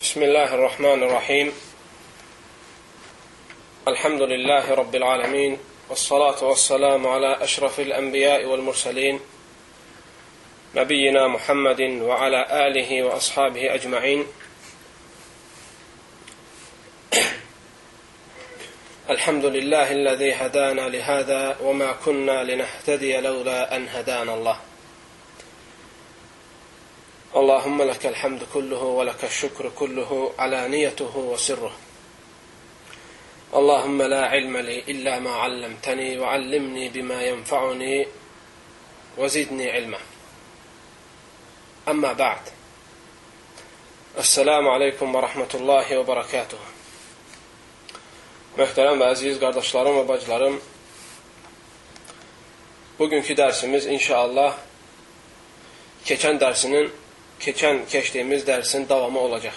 Bismillahirrahmanirrahim. Elhamdülillahi Rabbil alemin. Vessalatu vesselamu ala eşrafil enbiyai vel mursalin. Nebiyyina Muhammedin ve ala alihi ve ashabihi ecma'in. Elhamdülillahillezî hedâna lihâzâ ve mâ kunnâ linehtediye levlâ en hedânallah. Allahümme lekel hamdu kulluhu ve lekel şükru kulluhu alaniyatuhu ve sirruhu. Allahümme la ilme li illa ma allamtani ve allimni bima yenfa'uni ve zidni ilma. Amma ba'd. Esselamu aleykum ve rahmetullahi ve berekatuhu. Möhtərəm və əziz qardaşlarım və bacılarım, bugünkü dərsimiz inşallah keçdiyimiz dərsin davamı olacaq.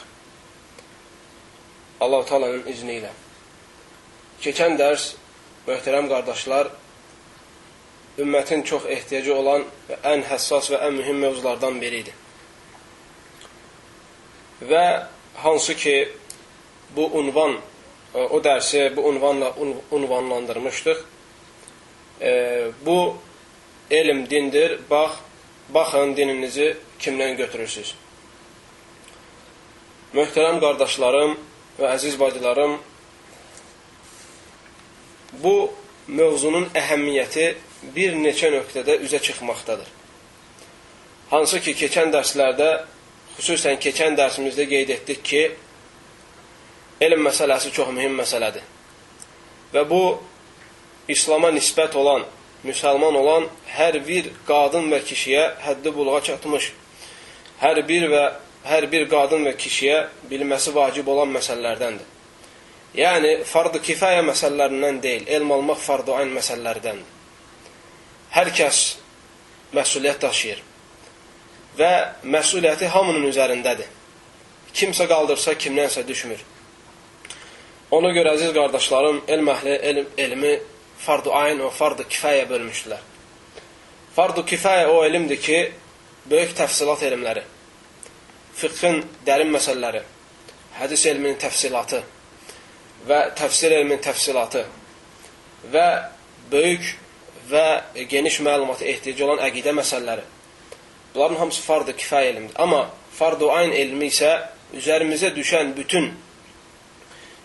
Allah-u Teala'nın izni ilə. Keçən dərs, möhtərəm qardaşlar, ümmətin çox ehtiyacı olan və ən həssas və ən mühüm mövzulardan biriydi. Və hansı ki, o dərsi bu unvanla unvanlandırmışdıq. Bu elm dindir, baxın dininizi kimdən götürürsünüz. Möhtərəm qardaşlarım və əziz bacılarım, bu mövzunun əhəmmiyyəti bir neçə nöqtədə üzə çıxmaqdadır. Hansı ki, keçən dərslərdə, xüsusən keçən dərsimizdə qeyd etdik ki, elm məsələsi çox mühüm məsələdir. Və bu, İslama nisbət olan, müsəlman olan hər bir qadın və kişiyə həddi buluğa çatmış, hər bir qadın və kişiyə bilməsi vacib olan məsələlərdəndir. Yəni, fardı kifayə məsələlərindən deyil, elm almaq fardı ayn məsələlərdəndir. Hər kəs məsuliyyət daşıyır və məsuliyyəti hamının üzərindədir. Kimsə qaldırsa, kimdənsə düşmür. Ona görə, əziz qardaşlarım, elm əhli elmi fardu ayn və fardu kifayə bölmüşdülər. Fardu kifayə o elmdir ki, böyük təfsilat elmləri, fiqhin dərin məsələləri, hədis elminin təfsilatı və təfsir elminin təfsilatı və böyük və geniş məlumata ehtiyacı olan əqidə məsələləri. Bunların hamısı fardu kifayə elmdir. Amma fardu ayn elmi isə üzərimizə düşən bütün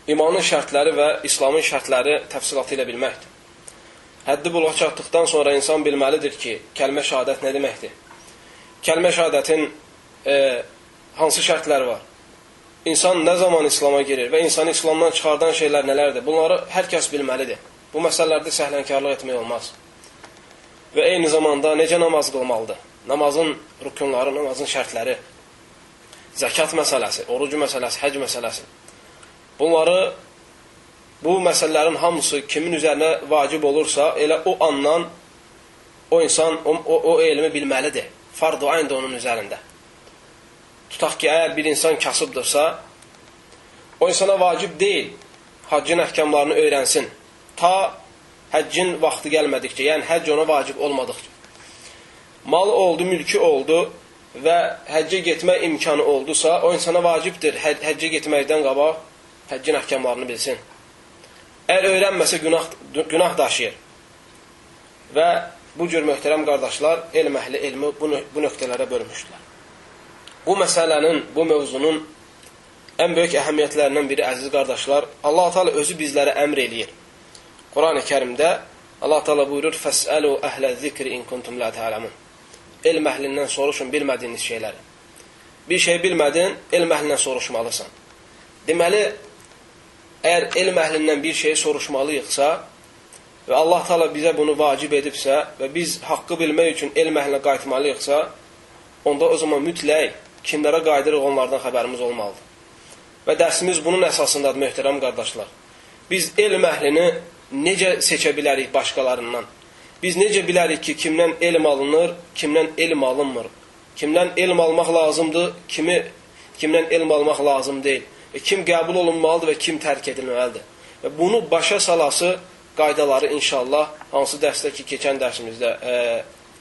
imanın şərtləri və İslamın şərtləri təfsilatı ilə bilməkdir. Həddi buluğa çatdıqdan sonra insan bilməlidir ki, kəlmə şəhadət nə deməkdir? Kəlmə şəhadətin hansı şərtləri var? İnsan nə zaman İslama girir və insanı İslamdan çıxardan şeylər nələrdir? Bunları hər kəs bilməlidir. Bu məsələlərdə səhlənkarlıq etmək olmaz. Və eyni zamanda necə namaz qılmalıdır? Namazın rükunları, namazın şərtləri, zəkat məsələsi, orucu məsələsi, həc məsələsi. Bu məsələlərin hamısı kimin üzərinə vacib olursa, elə o andan o insan o elmi bilməlidir. Fardu ayn da onun üzərində. Tutaq ki, əgər bir insan kasıbdırsa, o insana vacib deyil, haccın əhkamlarını öyrənsin. Ta həccin vaxtı gəlmədikcə, yəni həcc ona vacib olmadıqca. Malı oldu, mülkü oldu və həccə getmək imkanı oldusa, o insana vacibdir həccə getməkdən qabaq həccin əhkamlarını bilsin. Əgər öyrənməsə günah daşıyır. Və bu cür möhtərəm qardaşlar, elm əhli elmi bu nöqtələrə bölmüşdülər. Bu məsələnin, bu mövzunun ən böyük əhəmiyyətlərindən biri, əziz qardaşlar, Allah-u Teala özü bizlərə əmr eləyir. Quran-ı Kərimdə Allah-u Teala buyurur, فَاسْأَلُوا أَهْلَ الذِّكْرِ إِنْ كُنْتُمْ لَا تَعْلَمُونَ. Elm əhlindən soruşun bilmədiyiniz şeyləri. Bir şey bilmədin, elm əhlindən soruşmalısan. Deməli, əgər elm əhlindən bir şey soruşmalıyıqsa və Allah Teala bizə bunu vacib edibsə və biz haqqı bilmək üçün elm əhlinə qayıtmalıyıqsa, onda o zaman mütləq kimlərə qayıdırıq onlardan xəbərimiz olmalıdır. Və dərsimiz bunun əsasındadır, möhtərəm qardaşlar. Biz elm əhlini necə seçə bilərik başqalarından? Biz necə bilərik ki, kimdən elm alınır, kimdən elm alınmır? Kimdən elm almaq lazımdır, kimdən elm almaq lazım deyil? Və kim qəbul olunmalıdır və kim tərk edilməlidir? Və bunu başa salası qaydaları inşallah, hansı dərsdə ki, keçən dərsimizdə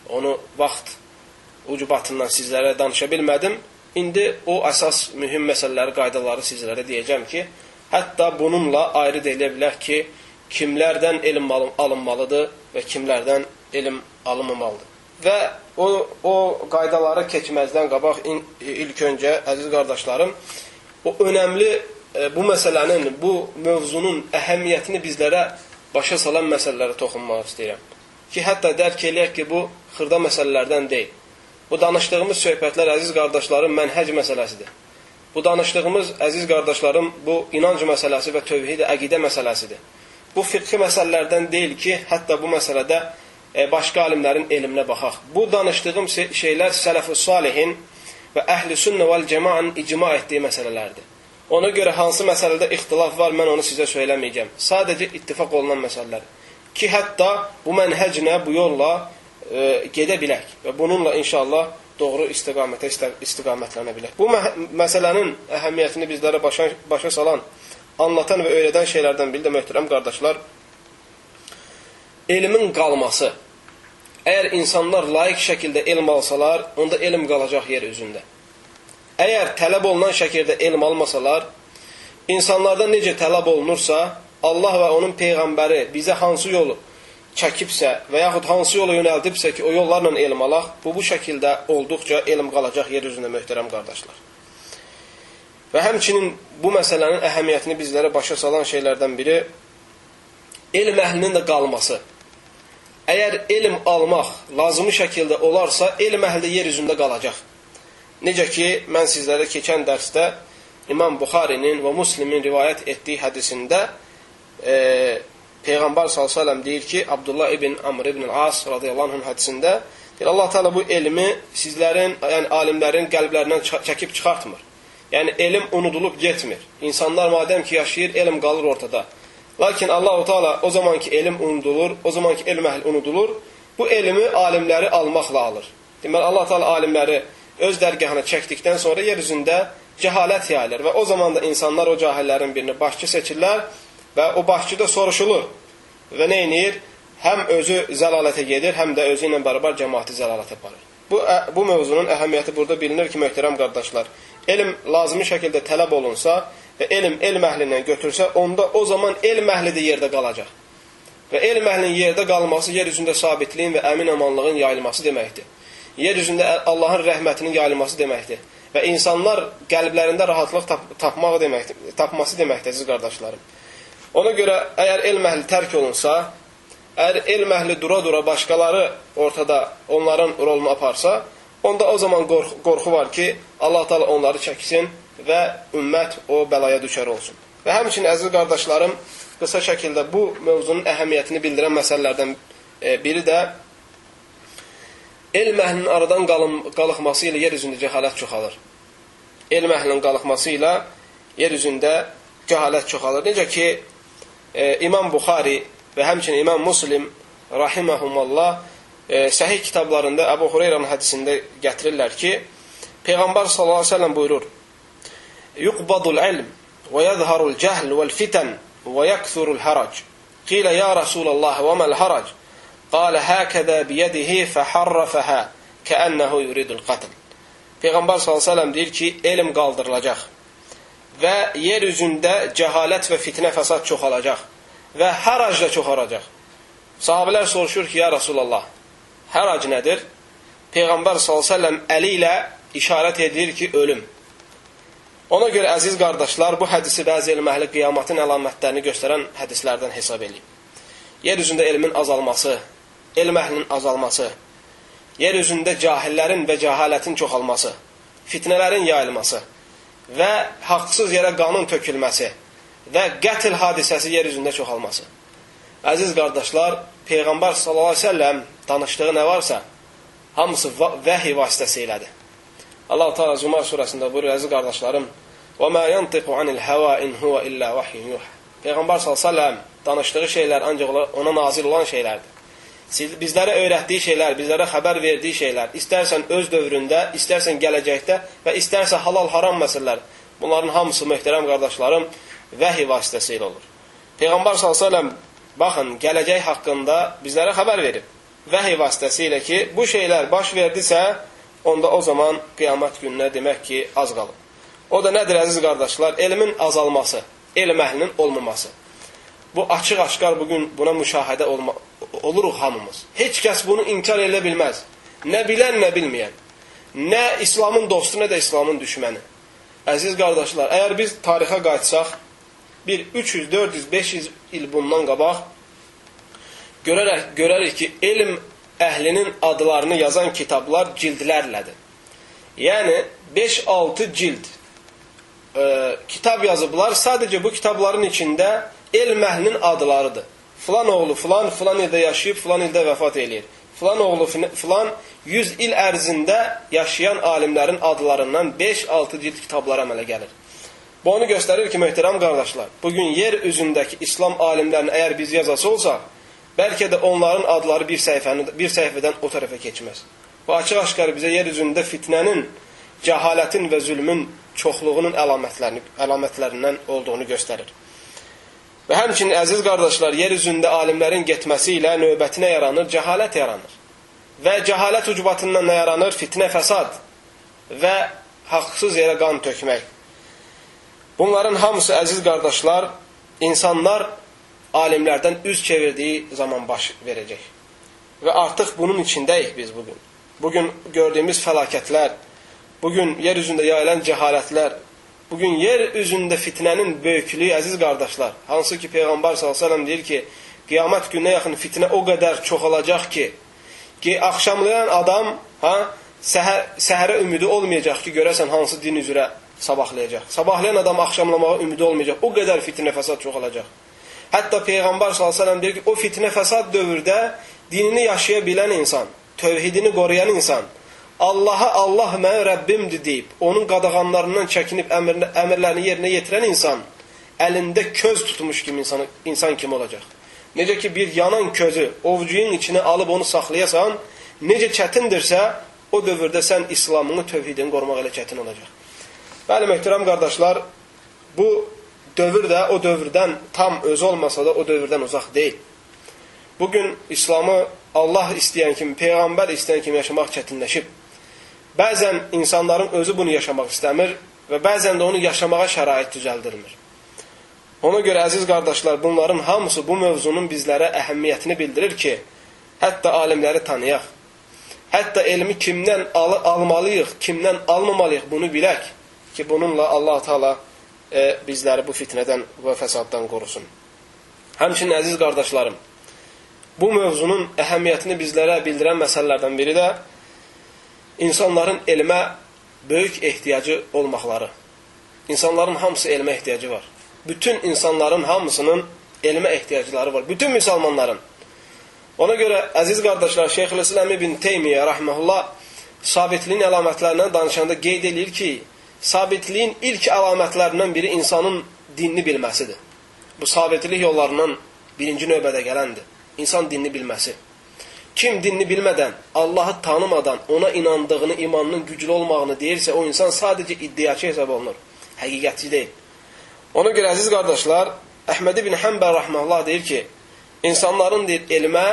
onu vaxt ucubatından sizlərə danışa bilmədim. İndi o əsas mühüm məsələləri, qaydaları sizlərə deyəcəm ki, hətta bununla ayrı deyilə bilər ki, kimlərdən elm alınmalıdır və kimlərdən elm alınmamalıdır. Və o qaydaları keçməzdən qabaq ilk öncə, əziz qardaşlarım, o önəmli bu məsələnin, bu mövzunun əhəmiyyətini bizlərə başa salan məsələlərə toxunmaq istəyirəm. Ki, hətta dərk eləyək ki, bu xırda məsələlərdən deyil. Bu danışdığımız söhbətlər, əziz qardaşlarım, mənhəc məsələsidir. Bu danışdığımız, əziz qardaşlarım, bu inanc məsələsi və tövhid, əqidə məsələsidir. Bu fiqhi məsələlərdən deyil ki, hətta bu məsələdə başqa alimlərin elminə baxaq. Bu danışdığım şeylər sələf-i salihin və əhl-i sünnə vəl-cəmaın icma etdiyi məsələlərdir. Ona görə hansı məsələdə ixtilaf var, mən onu sizə söyləməyəcəm. Sadəcə ittifaq olunan məsələlər. Ki, hətta bu mənhəclə, bu yolla gedə bilək və bununla inşallah doğru istiqamətlənə bilək. Bu məsələnin əhəmiyyətini bizlərə başa salan, anlatan və öyrədən şeylərdən biri də möhtərəm qardaşlar, elmin qalması. Əgər insanlar layiq şəkildə elm alsalar, onda elm qalacaq yer üzündə. Əgər tələb olunan şəkildə elm almasalar, insanlardan necə tələb olunursa, Allah və onun Peyğəmbəri bizə hansı yolu çəkibsə və yaxud hansı yolu yönəldibsə ki, o yollarla elm alaq, bu şəkildə olduqca elm qalacaq yer üzündə möhtərəm qardaşlar. Və həmçinin bu məsələnin əhəmiyyətini bizlərə başa salan şeylərdən biri elm əhlinin də qalması. Əgər elm almaq lazımi şəkildə olarsa, elm əhli yer üzündə qalacaq. Necə ki, mən sizlərə keçən dərsdə İmam Buxarinin və Müslimin rivayət etdiyi hədisində Peyğəmbər s.ə.v deyir ki, Abdullah ibn Amr ibn As radiyallahu anh hədisində deyir, Allah Teala bu elmi sizlərin, yəni alimlərin qəlblərindən çəkib çıxartmır. Yəni elm unudulub getmir. İnsanlar madəm ki yaşayır, elm qalır ortada. Lakin Allah Teala o zaman ki elm unudulur, o zaman ki elm əhli unudulur, bu elmi alimləri almaqla alır. Deməli Allah Teala alimləri öz dərgahına çəkdikdən sonra yer üzündə cəhalət yayılır və o zaman da insanlar o cahillərin birini başçı seçirlər və o başçıda soruşulur və nə edir? Həm özü zəlalətə gedir, həm də özü ilə bərabər cəmaati zəlalətə aparır. Bu mövzunun əhəmiyyəti burada bilinir ki, möhtərəm qardaşlar, elm lazımi şəkildə tələb olunsa və elm əhlindən götürsə, onda o zaman elm əhli də yerdə qalacaq. Və elm əhlinin yerdə qalması, yer üzündə sabitliyin və əmin amanlığın yayılması deməkdir. Yer üzündə Allahın rəhmətinin yayılması deməkdir. Və insanlar qəlblərində rahatlıq tapması deməkdir, əziz qardaşlarım. Ona görə, əgər elm əhli tərk olunsa, əgər elm əhli dura-dura başqaları ortada onların rolunu aparsa, onda o zaman qorxu var ki, Allah Teala onları çəksin və ümmət o bəlaya düşər olsun. Və həmçinin, əziz qardaşlarım, qısa şəkildə bu mövzunun əhəmiyyətini bildirən məsələlərdən biri də elm əhlinin aradan qalıqması ilə yer üzündə cəhalət çoxalır. Elm əhlinin qalıqması ilə yer üzündə cəhalət çoxalır. Necə ki, İmam Buxari və həmçinin İmam Müslim rahiməhumallah səhih kitablarında Əbu Hureyranın hədisində gətirirlər ki, Peyğəmbər sallallahu əleyhi və səlləm buyurur: "Yuqbadul ilm və yəzharul cəhl vəl fitan və yakthurul harac." Qilə ya Rasulullah və məl harac? Qalə həkədə biyədihi fəharrafəhə kəənnəhu yuridul qatl. Peyğəmbər sallallahu əleyhi və səlləm deyir ki, elm qaldırılacaq və yer üzündə cəhalət və fitnə fəsad çoxalacaq və harac da çoxaracaq. Sahabələr soruşur ki, ya Rasulallah, harac nədir? Peyğəmbər s.ə.v əli ilə işarət edir ki, ölüm. Ona görə, əziz qardaşlar, bu hədisi bəzi elm əhli qiyamətin əlamətlərini göstərən hədislərdən hesab edib. Yer üzündə elmin azalması, elm əhlinin azalması, yer üzündə cahillərin və cəhalətin çoxalması, fitnələrin yayılması və haqsız yerə qanun tökülməsi və qətl hadisəsi yer üzündə çoxalması. Əziz qardaşlar, Peyğəmbər s.ə.v danışdığı nə varsa, hamısı vəhiy vasitəsilədir. Allah Teala Zumar surəsində buyurur, əziz qardaşlarım, وَمَا يَنْطِقُ عَنِ الْهَوَا إِنْ هُوَ إِلَّا وَحْيٌ يُوحَى. Peyğəmbər s.ə.v danışdığı şeylər ancaq ona nazil olan şeylərdir. Bizlərə öyrətdiyi şeylər, bizlərə xəbər verdiyi şeylər, istərsən öz dövründə, istərsən gələcəkdə və istərsə halal-haram məsələlər, bunların hamısı, möhtərəm qardaşlarım, vəhiy vasitəsilə olur. Peyğəmbər s.ə.v baxın, gələcək haqqında bizlərə xəbər verib. Vəhiy vasitəsilə ki, bu şeylər baş verdisə, onda o zaman qiyamət gününə demək ki, az qalıb. O da nədir əziz qardaşlar? Elmin azalması, elm əhlinin olmaması. Bu açıq-aşkar bugün buna müşahidə oluruq hamımız. Heç kəs bunu inkar edə bilməz. Nə bilən, nə bilməyən. Nə İslamın dostu, nə də İslamın düşməni. Əziz qardaşlar, əgər biz tarixə qayıtsaq, 300, 400, 500 il bundan qabaq görərik ki, elm əhlinin adlarını yazan kitablar cildlərlədir. Yəni, 5-6 cild kitab yazıblar. Sadəcə bu kitabların içində elm əhlinin adlarıdır. Filan oğlu filan, filan ildə yaşayıb, filan ildə vəfat eləyir. Filan oğlu filan 100 il ərzində yaşayan alimlərin adlarından 5-6 cild kitablar əmələ gəlir. Bu onu göstərir ki, möhtərəm qardaşlar, bugün yer üzündəki İslam alimlərini əgər biz yazası olsaq, bəlkə də onların adları bir səhifədən o tərəfə keçməz. Bu açıq-aşkar bizə yer üzündə fitnənin, cəhalətin və zülmün çoxluğunun əlamətlərindən olduğunu göstərir. Və həmçinin, əziz qardaşlar, yer üzündə alimlərin getməsi ilə növbətinə yaranır, cəhalət yaranır. Və cəhalət ucbatından nə yaranır? Fitnə, fəsad və haqsız yerə qan tökmək. Bunların hamısı, əziz qardaşlar, insanlar alimlərdən üz çevirdiyi zaman baş verəcək. Və artıq bunun içindəyik biz bugün. Bugün gördüyümüz fəlakətlər, bugün yer üzündə yayılan cəhalətlər, bugün yer üzündə fitnənin böyüklüyü, əziz qardaşlar, hansı ki Peyğəmbər s.ə.v deyir ki, qiyamət gününə yaxın fitnə o qədər çoxalacaq ki, axşamlayan adam səhərə ümidi olmayacaq ki, görəsən hansı din üzrə sabahlayacaq. Sabahlayan adam axşamlamağa ümidi olmayacaq. O qədər fitnə fəsad çoxalacaq. Hətta Peyğəmbər s.ə.v deyir ki, o fitnə fəsad dövrdə dinini yaşaya bilən insan, tövhidini qoruyan insan, Allaha Allah mən Rəbbimdir deyib, onun qadağanlarından çəkinib əmrlərini yerinə yetirən insan əlində köz tutmuş kimi insan kimi olacaq. Necə ki bir yanan közü ovcuyun içine alıb onu saxlayasan, necə çətindirsə o dövrdə sən İslamını, tövhidini qorumaq elə çətin olacaq. Bəli, möhtərəm qardaşlar, bu dövr də o dövrdən tam öz olmasa da o dövrdən uzaq deyil. Bugün İslamı Allah istəyən kimi, Peyğəmbər istəyən kimi yaşamaq çətinləşib. Bəzən insanların özü bunu yaşamaq istəmir və bəzən də onu yaşamağa şərait düzəldirmir. Ona görə, əziz qardaşlar, bunların hamısı bu mövzunun bizlərə əhəmiyyətini bildirir ki, hətta alimləri tanıyaq, hətta elmi kimdən almalıyıq, kimdən almamalıyıq bunu bilək ki, bununla Allah-u Teala bizləri bu fitnədən və fəsaddan qorusun. Həmçinin, əziz qardaşlarım, bu mövzunun əhəmiyyətini bizlərə bildirən məsələlərdən biri də insanların elmə böyük ehtiyacı olmaqları. İnsanların hamısı elmə ehtiyacı var. Bütün insanların hamısının elmə ehtiyacları var. Bütün müsəlmanların. Ona görə, əziz qardaşlar, Şeyxülislam İbn Teymiyyə rəhməhullah sabitliyin əlamətlərindən danışanda qeyd edir ki, sabitliyin ilk əlamətlərindən biri insanın dinini bilməsidir. Bu sabitlik yollarından birinci növbədə gələndir. İnsan dinini bilməsi. Kim dinini bilmədən, Allahı tanımadan, ona inandığını, imanının güclü olmağını deyirsə, o insan sadəcə iddiaçı hesab olunur. Həqiqətçi deyil. Ona görə, əziz qardaşlar, Əhməd ibn Həmbəl rəhməhullah deyir ki, insanların deyir, elmə,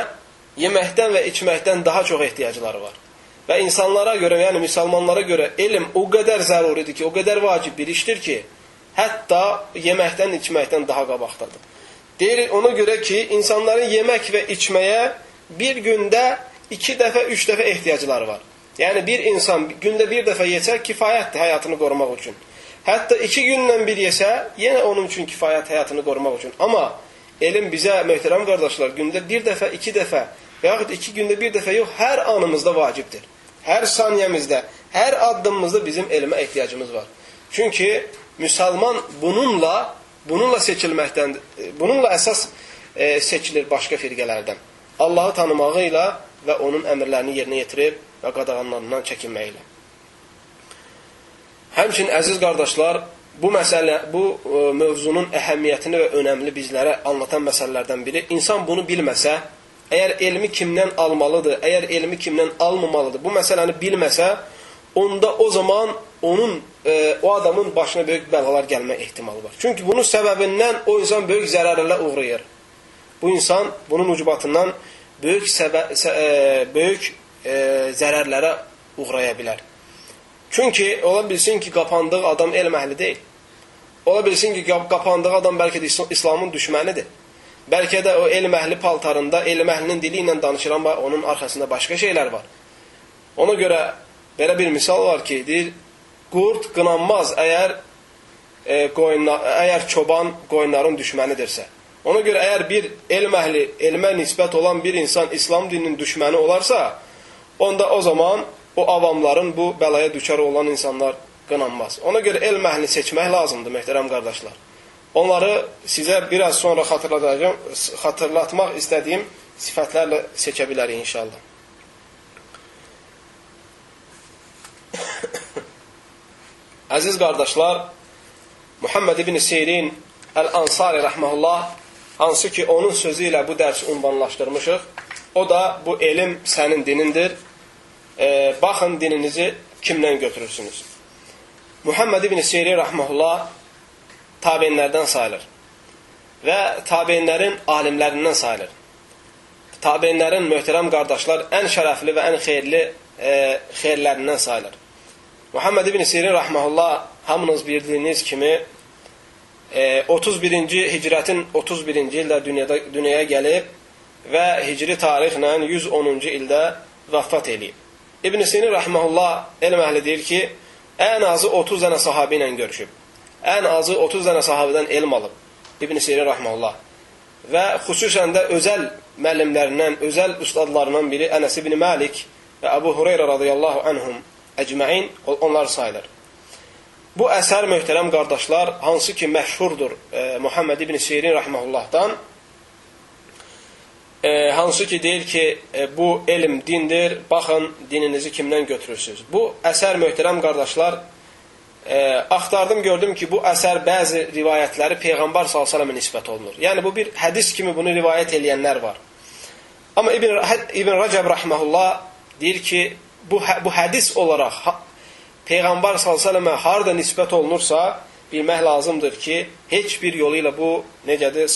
yeməkdən və içməkdən daha çox ehtiyacları var. Və insanlara görə, yəni müsəlmanlara görə elm o qədər zəruridir ki, o qədər vacib bir işdir ki, hətta yeməkdən, içməkdən daha qabaqdadır. Deyir, ona görə ki, insanların yemək və içməyə bir gündə 2 dəfə, 3 dəfə ehtiyacları var. Yəni bir insan gündə bir dəfə yesə kifayətdir həyatını qorumaq üçün. Hətta 2 gündən bir yesə yenə onun üçün kifayət həyatını qorumaq üçün. Amma elm bizə, möhtərəm qardaşlar, gündə 1 dəfə, 2 dəfə və yaxud 2 gündə 1 dəfə yox, hər anımızda vacibdir. Hər saniyəmizdə, hər addımımızda bizim elmə ehtiyacımız var. Çünki müsəlman bununla seçilməkdən, bununla əsas seçilir başqa firqələrdən. Allahı tanımağıyla və onun əmrlərini yerinə yetirib və qadağanlarından çəkinməklə. Həmçinin, əziz qardaşlar, bu mövzunun əhəmiyyətini və önəmli bizlərə anlatan məsələlərdən biri, insan bunu bilməsə, əgər elmi kimdən almalıdır, əgər elmi kimdən almamalıdır, bu məsələni bilməsə, onda o zaman o adamın başına böyük bəlalar gəlmə ehtimalı var. Çünki bunun səbəbindən o insan böyük zərərlərə uğrayır. Bu insan bunun ucbatından böyük zərərlərə uğraya bilər. Çünki ola bilsin ki, qapandığı adam elm əhli deyil. Ola bilsin ki, qapandığı adam bəlkə də İslamın düşmənidir. Bəlkə də o elm əhli paltarında, elm əhlinin dili ilə danışır, amma onun arxasında başqa şeylər var. Ona görə belə bir misal var ki, deyir, qurd qınanmaz əgər çoban qoyunların düşmənidirsə. Ona görə əgər bir elm əhli, elmə nisbət olan bir insan İslam dininin düşməni olarsa, onda o zaman o avamların bu bəlaya düçar olan insanlar qınanmaz. Ona görə elm əhlini seçmək lazımdır, möhtərəm qardaşlar. Onları sizə biraz sonra xatırlatmaq istədiyim sifətlərlə seçə bilərik inşallah. Əziz qardaşlar, Muhammed ibn Sirin Əl-Ansari rəhməhullah, hansı ki onun sözü ilə bu dərsi ünvanlaşdırmışıq, o da bu elm sənin dinindir. Baxın dininizi kimdən götürürsünüz? Muhammed ibn Sirin rəhməhullah tabeinlərdən sayılır və tabeinlərin alimlərindən sayılır. Tabeinlərin, möhtərəm qardaşlar, ən şərəfli və ən xeyirlərindən sayılır. Muhammed ibn Sirin rəhməhullah, hamınız bildiyiniz kimi 31-ci hicrətin 31-ci ildə dünyaya gəlib və hicri tarixlə 110-cu ildə vəfat eləyib. İbn Sirin rəhməhullah elm əhli deyir ki, ən azı 30 dənə sahabi ilə görüşüb. Ən azı 30 dənə sahabədən elm alıb İbn Sirin rəhməhullah. Və xüsusən də özəl müəllimlərindən, özəl ustadlarından biri Ənəs ibn Malik və Əbu Hüreyrə radiyallahu anhum əcməin, onlar sayılır. Bu əsər, möhtərəm qardaşlar, hansı ki məşhurdur Muhammed ibn Sirin rəhməhullahdan, hansı ki deyir ki, bu elm dindir, baxın dininizi kimdən götürürsünüz. Bu əsər, möhtərəm qardaşlar, axtardım, gördüm ki, bu əsər bəzi rivayətləri Peyğəmbər s.ə.və nisbət olunur. Yəni, bu bir hədis kimi bunu rivayət eləyənlər var. Amma İbn Rəcəb rəhməhullah deyir ki, bu hədis olaraq Peyğəmbər s.ə.və harada nisbət olunursa, bilmək lazımdır ki, heç bir yolu ilə bu necədir,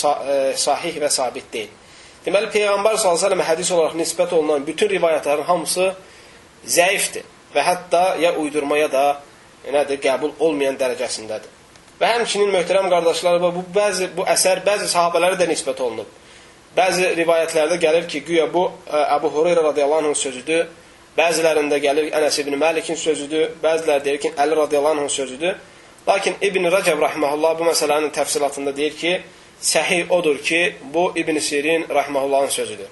sahih və sabit deyil. Deməli, Peyğəmbər s.ə.və hədis olaraq nisbət olunan bütün rivayətlərin hamısı zəifdir və hətta ya uydurma ya da qəbul olmayan dərəcəsindədir. Və həmçinin, möhtərəm qardaşlar, bu əsər bəzi sahabələrə də nisbət olunub. Bəzi rivayətlərdə gəlir ki, güya bu Əbu Hüreyrə radiyallahu anhın sözüdür, bəzilərində gəlir Ənəs ibn Məlikin sözüdür, bəziləri deyir ki, Əli radiyallahu anhın sözüdür. Lakin İbn Rəcəb rəhməhullah bu məsələnin təfsilatında deyir ki, səhih odur ki, bu İbn Sirin rəhməhullahın sözüdür.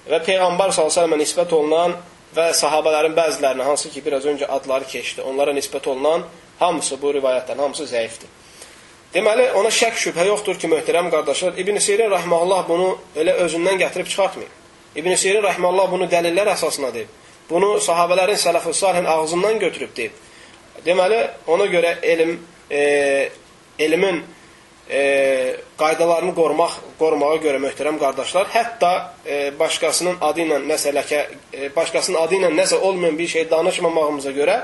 Və Peyğəmbər s.ə.və nisbət olunan və sahabələrin bəzilərinə, hansı ki, biraz öncə adları keçdi, onlara nisbət olunan hamısı, bu rivayətlərin hamısı zəifdir. Deməli, ona şək şübhə yoxdur ki, möhtərəm qardaşlar, İbn Sirin rəhməhullah bunu elə özündən gətirib çıxartmayıb. İbn Sirin rəhməhullah bunu dəlillər əsasına deyib. Bunu sahabələrin, sələf-ı salihin ağzından götürüb deyib. Deməli, ona görə elmin qaydalarını qorumağa görə, möhtərəm qardaşlar, hətta başqasının adı ilə nəsə olmayan bir şey danışmamağımıza görə,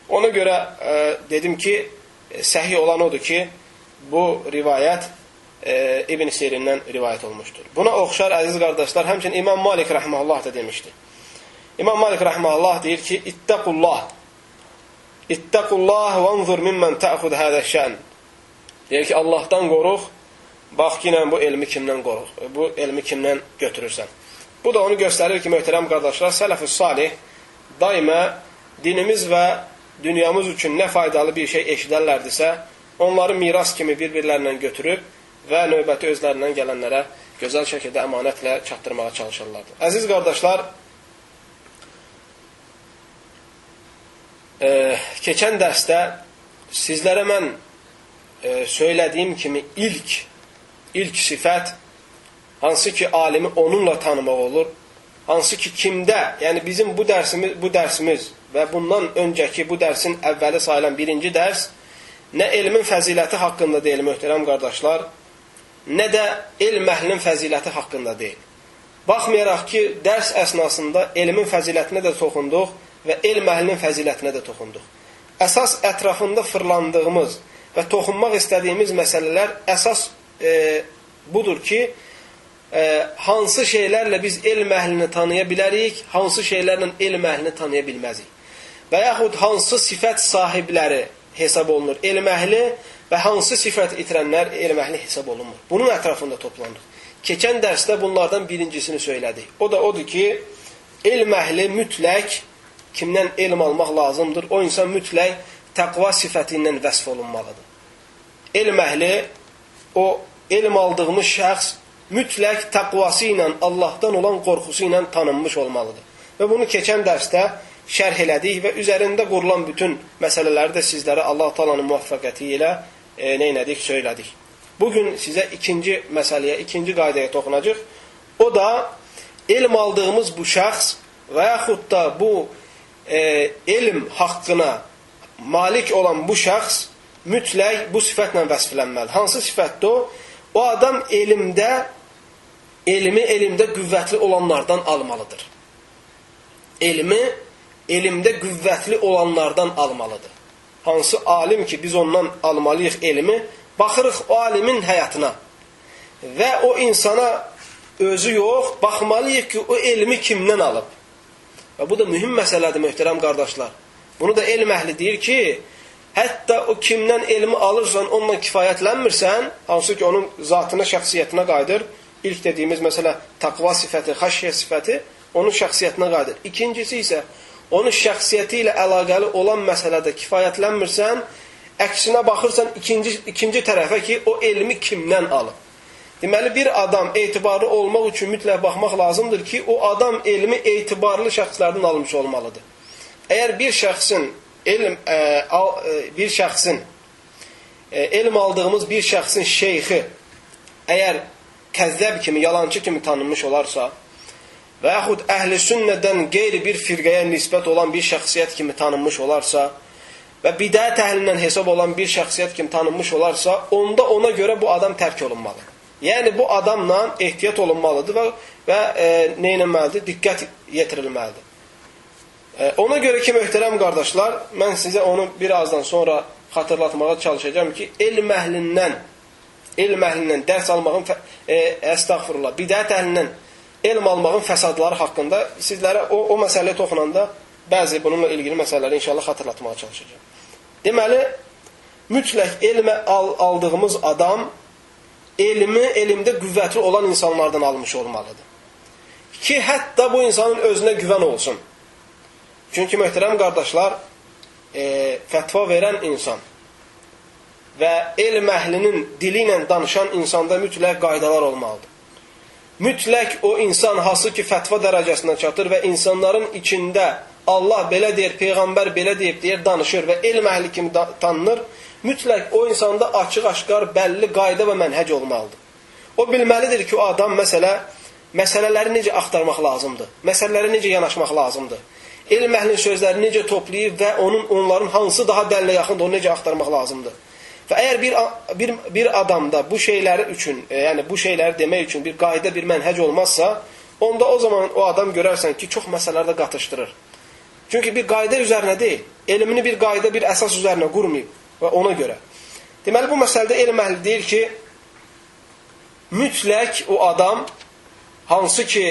ona görə dedim ki, səhih olan odur ki, bu rivayət İbn Sirindən rivayət olmuşdur. Buna oxşar, əziz qardaşlar, həmçinin İmam Malik rəhməhullah da demişdi. İmam Malik rəhməhullah deyir ki, İttəqullah və anzur mimmən təxud hədə şən. Deyir ki, Allahdan qoruq, bax ki, bu elmi kimdən qoruq, bu elmi kimdən götürürsən. Bu da onu göstərir ki, möhtərəm qardaşlar, sələf-ü salih daimə dinimiz və dünyamız üçün nə faydalı bir şey eşidərlərdirsə, onları miras kimi bir-birlərindən götürüb və növbəti özlərindən gələnlərə gözəl şəkildə əmanətlə çatdırmağa çalışırlardır. Əziz qardaşlar, keçən dərsdə sizlərə mən söylədiyim kimi ilk sifət, hansı ki alimi onunla tanımaq olur, hansı ki kimdə, yəni bizim bu dərsimiz və bundan öncəki bu dərsin əvvəli sayılan birinci dərs, nə elmin fəziləti haqqında deyil, möhtərəm qardaşlar, nə də elm əhlinin fəziləti haqqında deyil. Baxmayaraq ki, dərs əsnasında elmin fəzilətinə də toxunduq və elm əhlinin fəzilətinə də toxunduq. Əsas ətrafında fırlandığımız və toxunmaq istədiyimiz məsələlər əsas budur ki, hansı şeylərlə biz elm əhlini tanıya bilərik, hansı şeylərlə elm əhlini tanıya bilməzik. və yaxud hansı sifət sahibləri hesab olunur elm əhli və hansı sifət itirənlər elm əhli hesab olunmur. Bunun ətrafında toplanır. Keçən dərsdə bunlardan birincisini söylədik. O da odur ki, elm əhli mütləq kimdən elm almaq lazımdır? O insan mütləq təqva sifəti ilə vəsf olunmalıdır. Elm əhli, o elm aldığımız şəxs mütləq təqvası ilə, Allahdan olan qorxusu ilə tanınmış olmalıdır. Və bunu keçən dərsdə şərh elədik və üzərində qurulan bütün məsələləri də sizlərə Allah Taala'nın müvəffəqiyyəti ilə neynədik, söylədik. Bugün sizə ikinci məsələyə, ikinci qaydaya toxunacaq. O da elm aldığımız bu şəxs və yaxud da bu elm haqqına malik olan bu şəxs mütləq bu sifətlə vəsflənməli. Hansı sifətdir o? O adam elmdə qüvvətli olanlardan almalıdır. Elmdə qüvvətli olanlardan almalıdır. Hansı alim ki, biz ondan almalıyıq elmi, baxırıq o alimin həyatına və o insana özü yox, baxmalıyıq ki, o elmi kimdən alıb. Və bu da mühüm məsələdir, möhtərəm qardaşlar. Bunu da elm əhli deyir ki, hətta o kimdən elmi alırsan, onunla kifayətlənmirsən, hansı ki, onun zatına, şəxsiyyətinə qayıdır. İlk dediyimiz məsələ taqva sifəti, xəşyə sifəti onun şəxsiyyətinə qayıdır. İkincisi isə onun şəxsiyyəti ilə əlaqəli olan məsələdə kifayətlənmirsən, əksinə baxırsan ikinci tərəfə ki, o elmi kimdən alıb. Deməli, bir adam etibarlı olmaq üçün mütləq baxmaq lazımdır ki, o adam elmi etibarlı şəxslərdən almış olmalıdır. Əgər bir şəxsin elm aldığımız bir şəxsin şeyxi əgər kəzzəb kimi, yalancı kimi tanınmış olarsa və yaxud əhl-i sünnədən qeyri bir firqəyə nisbət olan bir şəxsiyyət kimi tanınmış olarsa və bidət əhlindən hesab olan bir şəxsiyyət kimi tanınmış olarsa, onda ona görə bu adam tərk olunmalıdır. Yəni, bu adamla ehtiyat olunmalıdır və neynəməlidir? Diqqət yetirilməlidir. Ona görə ki, möhtərəm qardaşlar, mən sizə onu birazdan sonra xatırlatmağa çalışacağım ki, elm əhlindən dərs almağın, bidət əhlindən elm almağın fəsadları haqqında sizlərə o məsələyə toxunanda bəzi bununla ilgili məsələləri inşallah xatırlatmağa çalışacağım. Deməli, mütləq elmə aldığımız adam elmdə qüvvətli olan insanlardan almış olmalıdır. Ki, hətta bu insanın özünə güvən olsun. Çünki möhtərəm qardaşlar, fətva verən insan və elm əhlinin dili ilə danışan insanda mütləq qaydalar olmalıdır. Mütləq o insan hansı ki fətva dərəcəsinə çatır və insanların içində Allah belə deyir, Peyğəmbər belə deyib deyir, danışır və elm əhli kimi tanınır, mütləq o insanda açıq-aşqar, bəlli qayda və mənhəc olmalıdır. O bilməlidir ki, o adam məsələləri necə axtarmaq lazımdır, məsələləri necə yanaşmaq lazımdır, elm əhlinin sözlərini necə toplayıb və onların hansı daha dəlilə yaxındır, onu necə axtarmaq lazımdır. Və əgər bir adamda bu şeyləri üçün, yəni bu şeyləri demək üçün bir qayda, bir mənhəc olmazsa, onda o zaman o adam görərsən ki, çox məsələlərdə qatışdırır. Çünki bir qayda üzərinə deyil, elmini bir qayda, bir əsas üzərinə qurmayıb və ona görə. Deməli, bu məsələdə elm əhli deyir ki, mütləq o adam, hansı ki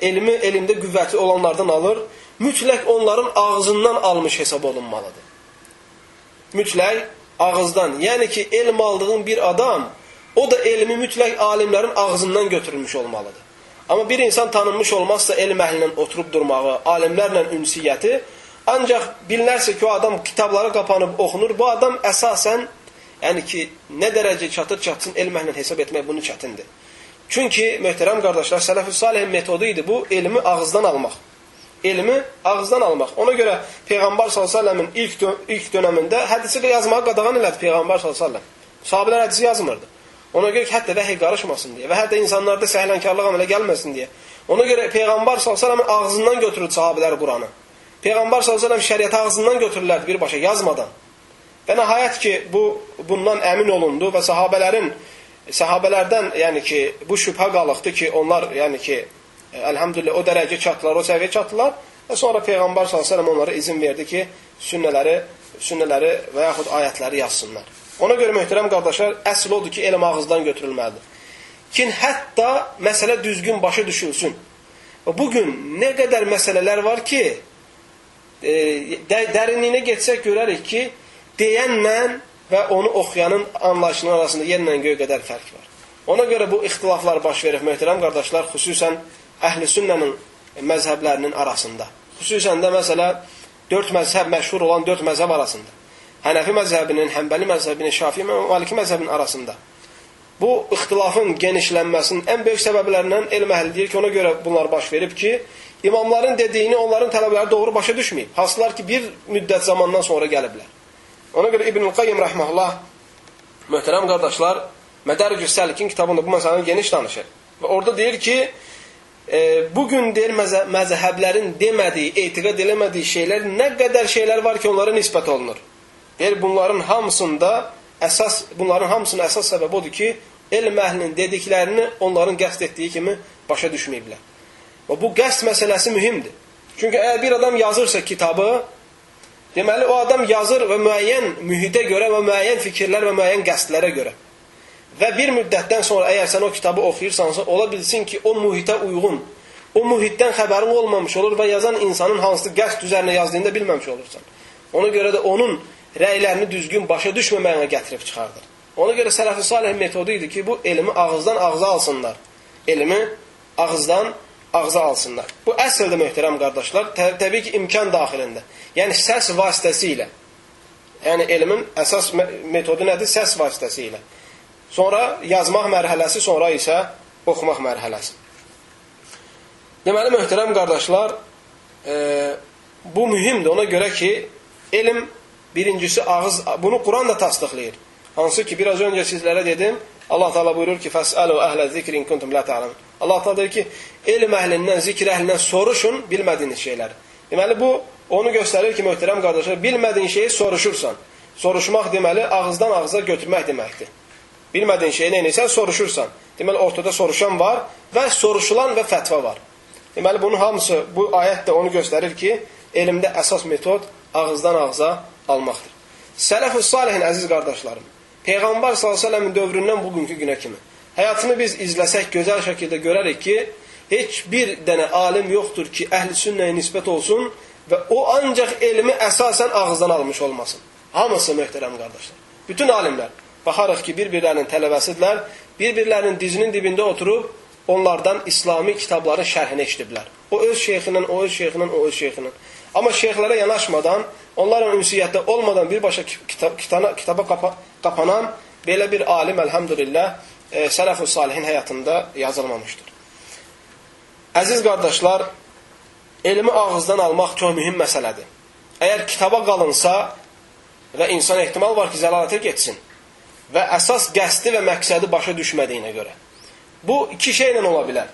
elmdə qüvvətli olanlardan alır, mütləq onların ağzından almış hesab olunmalıdır. Mütləq ağızdan. Yəni ki, elm aldığın bir adam, o da elmi mütləq alimlərin ağzından götürülmüş olmalıdır. Amma bir insan tanınmış olmazsa elm əhlindən oturub durmağı, alimlərlə ünsiyyəti, ancaq bilinərsə ki, o adam kitablara qapanıb oxunur, bu adam əsasən, yəni ki, nə dərəcə çatır-çatsın elm əhlindən hesab etmək bunu çətindir. Çünki, möhtərəm qardaşlar, Sələf-ü Salihin metodu idi bu, elmi ağızdan almaq. Elmi ağızdan almaq. Ona görə Peyğəmbər s.ə.v-in ilk dönəmində hədisi yazmağa qadağan elədi Peyğəmbər s.ə.v. Sahabələr hədisi yazmırdı. Ona görə ki, hətta vəhiy qarışmasın deyə və hətta insanlarda səhlənkarlıq əmələ gəlməsin deyə. Ona görə Peyğəmbər s.ə.v-in ağzından götürürdü sahabələr Quranı. Peyğəmbər s.ə.v şəriəti ağzından götürürlərdi birbaşa, yazmadan. Və nəhayət ki, bundan əmin olundu və sahabələrdən yəni ki, bu şübhə qalıqdı ki, onlar yəni ki, əlhamdülillah o dərəcə çatdılar, o səviyyə çatdılar və sonra Peyğəmbər s.ə.v onlara izin verdi ki, sünnələri və yaxud ayətləri yazsınlar. Ona görə möhtərəm qardaşlar, əsl odur ki, elm ağızdan götürülməlidir. Ki, hətta məsələ düzgün başa düşülsün. Və bugün nə qədər məsələlər var ki, dərinliyinə getsək görərik ki, deyənlə və onu oxuyanın anlayışının arasında yerlə göy qədər fərq var. Ona görə bu ixtilaflar baş verir, möhtərəm qardaşlar, xüsusən əhl-i sünnənin məzhəblərinin arasında. Xüsusən də, məsələ, 4 məzhəb, məşhur olan 4 məzhəb arasında. Hənəfi məzhəbinin, Həmbəli məzhəbinin, Şafii və Maliki məzhəbinin arasında. Bu, ixtilafın genişlənməsinin ən böyük səbəblərindən elm əhli deyir ki, ona görə bunlar baş verib ki, imamların dediyini onların tələbələri doğru başa düşməyib. Hasılar ki, bir müddət zamandan sonra gəliblər. Ona görə İbn-i Qayyim rəhməhullah, möhtərəm qardaşlar, Mədəricü Səlikin kitabında bu məsələni geniş danışır. Və orada deyir ki, bugün deyir, məzhəblərin demədiyi, etiqad eləmədiyi şeylər, nə qədər şeylər var ki, onlara nisbət olunur. Deyir, bunların hamısının əsas səbəbi odur ki, elm əhlinin dediklərini onların qəsd etdiyi kimi başa düşməyiblər. Və bu qəsd məsələsi mühümdür. Çünki əgər bir adam yazırsa kitabı, deməli o adam yazır və müəyyən mühitə görə və müəyyən fikirlər və müəyyən qəsdlərə görə. Və bir müddətdən sonra əgər sən o kitabı oxuyursansa, ola bilsin ki, o mühitə uyğun, o mühitdən xəbərin olmamış olur və yazan insanın hansı qəsd üzərinə yazdığını da bilməmiş olursan. Ona görə də onun rəylərini düzgün başa düşməməyinə gətirib çıxardır. Ona görə sələf-i salih metodu idi ki, bu elmi ağızdan ağza alsınlar. Elmi ağızdan ağza alsınlar. Bu əslində möhtərəm qardaşlar, təbii ki, imkan daxilində. Yəni səs vasitəsilə. Yəni elmin əsas metodu nədir? Səs vasitəsilə. Sonra yazmaq mərhələsi, sonra isə oxumaq mərhələsi. Deməli, möhtərəm qardaşlar, bu mühümdür. Ona görə ki, elm birincisi ağız, bunu Quran da tasdiqləyir. Hansı ki, biraz öncə sizlərə dedim, Allah Teala buyurur ki, فَاسْأَلُوا أَهْلَ ذِكْرٍ كُنْتُمْ لَا تَعْلَمُونَ. Allah Teala deyir ki, elm əhlindən, zikr əhlindən soruşun bilmədiyiniz şeyləri. Deməli, bu onu göstərir ki, möhtərəm qardaşlar, bilmədiyin şeyi soruşursan. Soruşmaq deməli, ağızdan ağıza götürmək deməkdir. Bilmədiyin şeyi neyinsən, soruşursan. Deməli, ortada soruşan var və soruşulan və fətva var. Deməli, bunun hamısı, bu ayət də onu göstərir ki, elmdə əsas metod ağızdan ağza almaqdır. Sələf-ü salihin, əziz qardaşlarım, Peyğəmbər s.ə.v-in dövründən bugünkü günə kimi həyatını biz izləsək, gözəl şəkildə görərik ki, heç bir dənə alim yoxdur ki, əhl-i sünnəyə nisbət olsun və o ancaq elmi əsasən ağızdan almış olmasın. Hamısı möhtərəm qardaşlar. Bütün alimlər. Baxarıq ki, bir-birlərinin tələbəsidirlər, bir-birlərinin dizinin dibində oturub, onlardan İslami kitabların şərhini eşidiblər. O öz şeyxindən, o öz şeyxindən, o öz şeyxindən. Amma şeyxlərə yanaşmadan, onların ünsiyyətdə olmadan birbaşa kitaba qapanan belə bir alim, əlhamdülillah, sələf-ü salihin həyatında yazılmamışdır. Əziz qardaşlar, elmi ağızdan almaq çox mühüm məsələdir. Əgər kitaba qalınsa və insan ehtimal var ki, zəlalətə getsin və əsas qəsdi və məqsədi başa düşmədiyinə görə. Bu iki şeylə ola bilər.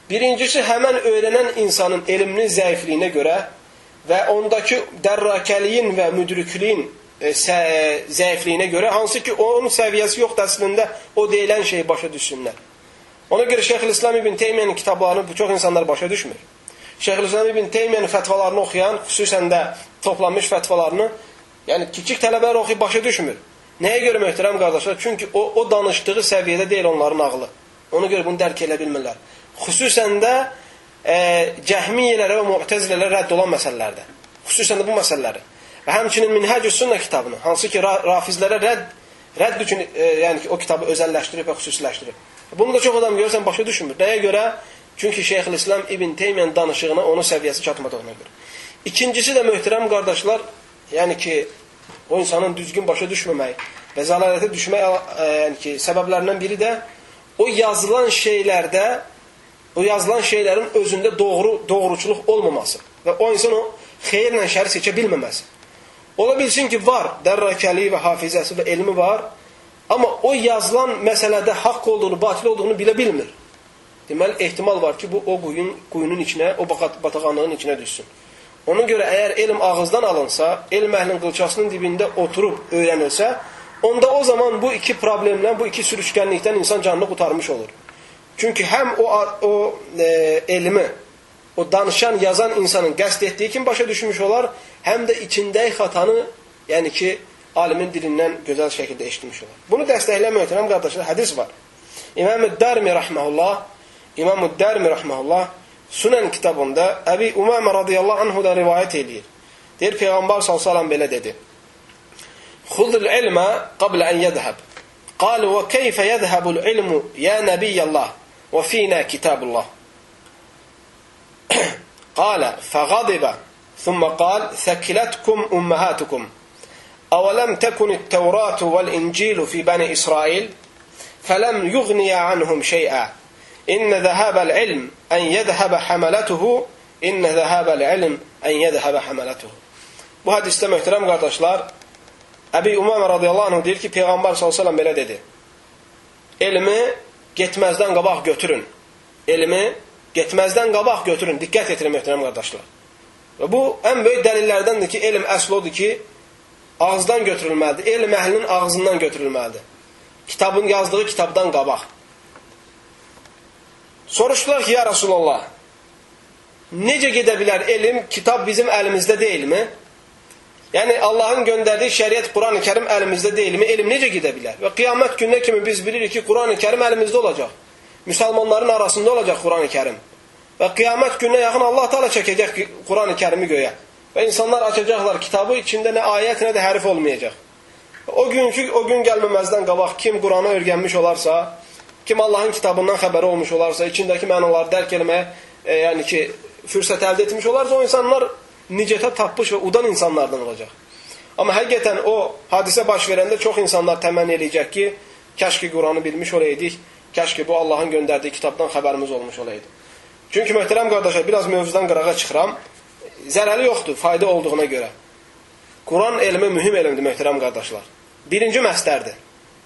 Birincisi, həmən öyrənən insanın elminin zəifliyinə görə və ondakı dərrakəliyin və müdrikliyin zəifliyinə görə, hansı ki, onun səviyyəsi yoxdur əslində, o deyilən şeyi başa düşsünlər. Ona görə Şeyxülislam İbn Teymiyənin kitablarını çox insanlar başa düşmür. Şeyxülislam İbn Teymiyənin fətvalarını oxuyan, xüsusən də toplanmış fətvalarını, yəni kiçik tələbələr oxuyub başa düşmür. Nəyə görə möhtərəm qardaşlar? Çünki o danışdığı səviyyədə deyil onların ağlı. Ona görə bunu dərk edə bilmirlər. Xüsusən də cəhmiyyələrə və mu'təzilələrə rədd olan məsələlərdə. Xüsusən də bu məsələləri. Və həmçinin Minhəcü Sünnə kitabını, hansı ki, rafizlərə rədd üçün yəni ki, o kitabı özəlləşdirib və xüsusiləşdirib. Bunu da çox adam görürsən, başa düşmür. Nəyə görə? Çünki Şeyxülislam İbn Teymiyənin danışığına onun səviyyəsi çatmadığına görə. İkincisi də möhtərəm qardaşlar, yəni ki, o insanın düzgün başa düşməmək və zəlalətə düşmək yəni ki, səbəblərindən biri də o yazılan şeylərdə, o yazılan şeylərin özündə doğruçuluq olmaması və o insan o xeyirlə şəri seçə bilməməsi. Ola bilsin ki, var, dərrakəli və hafizəsi və elmi var, amma o yazılan məsələdə haqq olduğunu, batil olduğunu bilə bilmir. Deməli, ehtimal var ki, bu o quyunun içinə, o batağanlığın içinə düşsün. Ona görə əgər elm ağızdan alınsa, elm əhlinin qılçasının dibində oturub öyrənilsə, onda o zaman bu iki problemlə, bu iki sürüşkənlikdən insan canını qurtarmış olur. Çünki həm o elmi, o danışan, yazan insanın qəsd etdiyi kimi başa düşmüş olar, həm də içindəki xatanı, yəni ki, alimin dilindən gözəl şəkildə eşitmiş olar. Bunu dəstəkləyə möhtərəm qardaşlar, hədis var. İmam-ı-Dərmi rəhməhullah, Sunən kitabında Əbi Umamə radiyallahu anhu da rivayət edir. Deyir, Peyğəmbər s.ə.v belə dedi. Xudul ilmə qablə ən yədhəb. Qalu və keyfə yədhəbul ilmu ya nəbiyyəllah və finə kitabullah. Qalə fəqadibə thumma qal thəkilətkum umməhatukum. Əvələm təkunit təvratu vəl-incilu fi bəni İsrail fələm yuğniyə anhum şeyə. İnnə zəhəbəl ilm ən yədhəbə həmələtuhu. İnnə zəhəbəl ilm ən yədhəbə həmələtuhu. Bu hədisdə möhtərəm qardaşlar, Əbi Umamə radiyallahu anh deyir ki, Peyğəmbər s.ə.v belə dedi. Elmi getməzdən qabaq götürün. Elmi getməzdən qabaq götürün. Diqqət etirin möhtərəm qardaşlar. Və bu ən böyük dəlillərdəndir ki, elm əsl odur ki, ağızdan götürülməlidir. Elm əhlinin ağzından götürülməlidir. Kitabın yazdığı kitabdan qabaq. Soruşdular ki, ya Rasulallah, necə gedə bilər elm, kitab bizim əlimizdə deyilmi? Yəni, Allahın göndərdiyi şəriət Quran-ı Kərim əlimizdə deyilmi? Elm necə gedə bilər? Və qiyamət gününə kimi biz bilirik ki, Quran-ı Kərim əlimizdə olacaq. Müsəlmanların arasında olacaq Quran-ı Kərim. Və qiyamət gününə yaxın Allah Teala çəkəcək Quran-ı Kərimi göyə. Və insanlar açacaqlar kitabı, içində nə ayət, nə də hərif olmayacaq. O gün gəlməməzdən qabaq kim Quranı öyrənmiş olarsa, kim Allahın kitabından xəbəri olmuş olarsa, içindəki mənaları dərk eləməyə, yəni ki, fürsət əldə etmiş olarsa, o insanlar nicətə tapmış və udan insanlardan olacaq. Amma həqiqətən o hadisə baş verəndə çox insanlar təmənni eləyəcək ki, kəş ki Quranı bilmiş olaydik, kəş ki bu Allahın göndərdiyi kitabdan xəbərimiz olmuş olaydı. Çünki möhtərəm qardaşlar, biraz mövzudan qırağa çıxıram. Zərəli yoxdur, fayda olduğuna görə. Quran elmi mühüm elmdir, möhtərəm qardaşlar. Birinci məstərdir.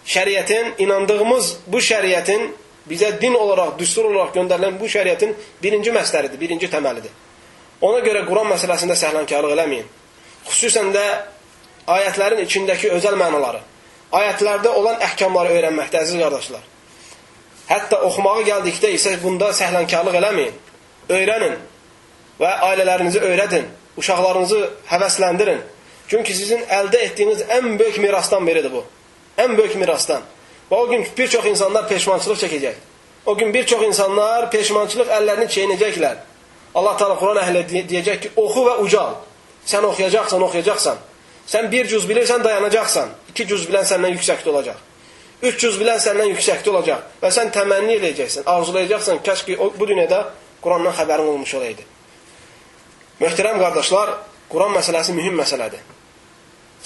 Şəriətin, inandığımız bu şəriətin, bizə din olaraq, düstur olaraq göndərilən bu şəriətin birinci məstəridir, birinci təməlidir. Ona görə Quran məsələsində səhlənkarlıq eləməyin. Xüsusən də ayətlərin içindəki özəl mənaları, ayətlərdə olan əhkamları öyrənməkdə, əziz qardaşlar. Hətta oxumağa gəldikdə isə bunda səhlənkarlıq eləməyin. Öyrənin və ailələrinizi öyrədin, uşaqlarınızı həvəsləndirin. Çünki sizin əldə etdiyiniz ən böyük mirasdan biridir bu. Ən böyük mirasdan. Və o gün bir çox insanlar peşmançılıq çəkəcək. O gün bir çox insanlar peşmançılıq əllərini çeynəcəklər. Allah Teala Quran əhli deyəcək ki, oxu və ucal. Sən oxuyacaqsan. Sən bir cüz bilirsən, dayanacaqsan. 2 cüz bilən səndən yüksəkdə olacaq. 3 cüz bilən səndən yüksəkdə olacaq. Və sən təmənni eləyəcəksən, arzulayacaqsan, kəş ki bu dünyada Qurandan xəbərin olmuş olaydı. Möhtərəm qardaşlar, Quran məsələsi mühüm məsələdir.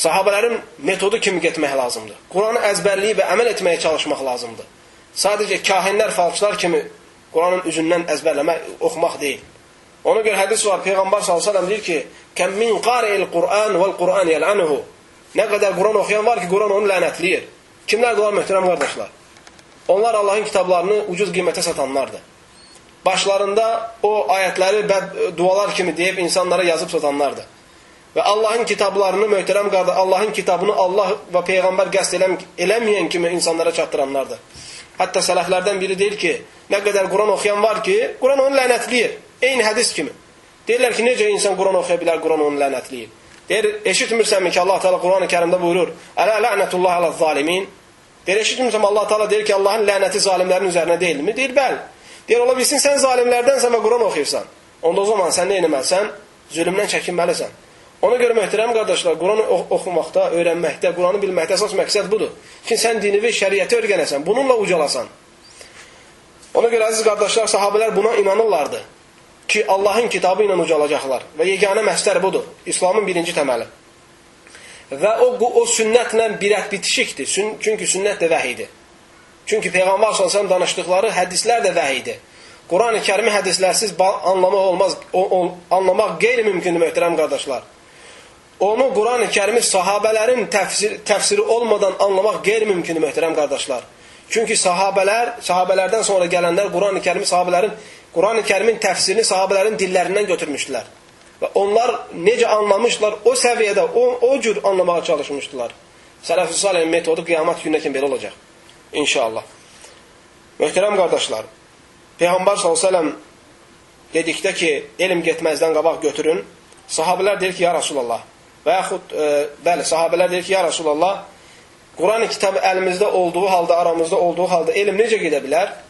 Sahabələrin metodu kimi getmək lazımdır. Quranı əzbərləyib və əməl etməyə çalışmaq lazımdır. Sadəcə kahinlər, falçılar kimi Quranın üzündən əzbərləmək, oxumaq deyil. Ona görə hədis var, Peyğəmbər s.ə.v deyir ki, Kəm min qari'il Qur'an vəl-Qur'an yəl'anuhu. Nə qədər Quran oxuyan var ki, Quran onu lənətləyir. Kimlərdir onlar, möhtərəm qardaşlar? Onlar Allahın kitablarını ucuz qiymətə satanlardır. Başlarında o ayətləri dualar kimi deyib insanlara yazıb satanlardır. Və Allahın kitablarını, möhtərəm qardaş, Allahın kitabını Allah və Peyğəmbər qəsd eləməyən kimi insanlara çatdıranlardır. Hətta sələflərdən biri deyir ki, nə qədər Quran oxuyan var ki, Quran onu lənətləyir. Eyni hədis kimi. Deyirlər ki, necə insan Quran oxuya bilər, Quran onu lənətləyir. Deyir, eşitmirsənmi ki, Allah Teala Quran-ı Kərimdə buyurur, Ələ lənətullah aləz-zalimin. Deyir, eşitmirsəm Allah Teala deyir ki, Allahın lənəti zalimlərin üzərinə deyilmi? Deyir, bəli. Deyir, ola bilsin, sən zalimlərdənsən və Quran oxuyursan. Onda o zaman sən nə etməlisən? Zülmdən çəkinməlisən. Ona görə möhtərəm qardaşlar, Quranı oxumaqda, öyrənməkdə, Quranı bilməkdə əsas məqsəd budur. Ki, sən dini və şəriəti öyrənəsən, bununla ucalasan. Ona görə əziz qardaşlar, sahabələr buna inanırlardı. Ki, Allahın kitabı ilə ucalacaqlar. Və yeganə məstər budur. İslamın birinci təməli. Və o sünnətlə bitişikdir. Çünki sünnət də vəhidir. Çünki Peyğəmbər s.ə.v danışdıqları hədislər də vəhidir. Quran-ı Kərimi hədislərsiz anlamaq olmaz. Anlamaq qeyri-mümkündür, möhtərəm qardaşlar. Onu Quran-ı Kərimi sahabələrin təfsiri olmadan anlamaq qeyri-mümkündür, möhtərəm qardaşlar. Çünki sahabələrdən sonra gələnlər Quran-ı Kərimin təfsirini sahabələrin dillərindən götürmüşdülər. Və onlar necə anlamışlar, o səviyyədə, o cür anlamağa çalışmışdılar. Sələf-i Salihin metodu qiyamət gününə kimi belə olacaq. İnşallah. Möhtərəm qardaşlar, Peyğəmbər s.ə.v dedikdə ki, elm getməzdən qabaq götürün, sahabələr deyir ki, ya Rasulallah, və yaxud, bəli, sahabələr deyir ki, ya Rasulallah, Quran-ı kitabı əlimizdə olduğu halda, aramızda olduğu halda elm necə gedə bilər?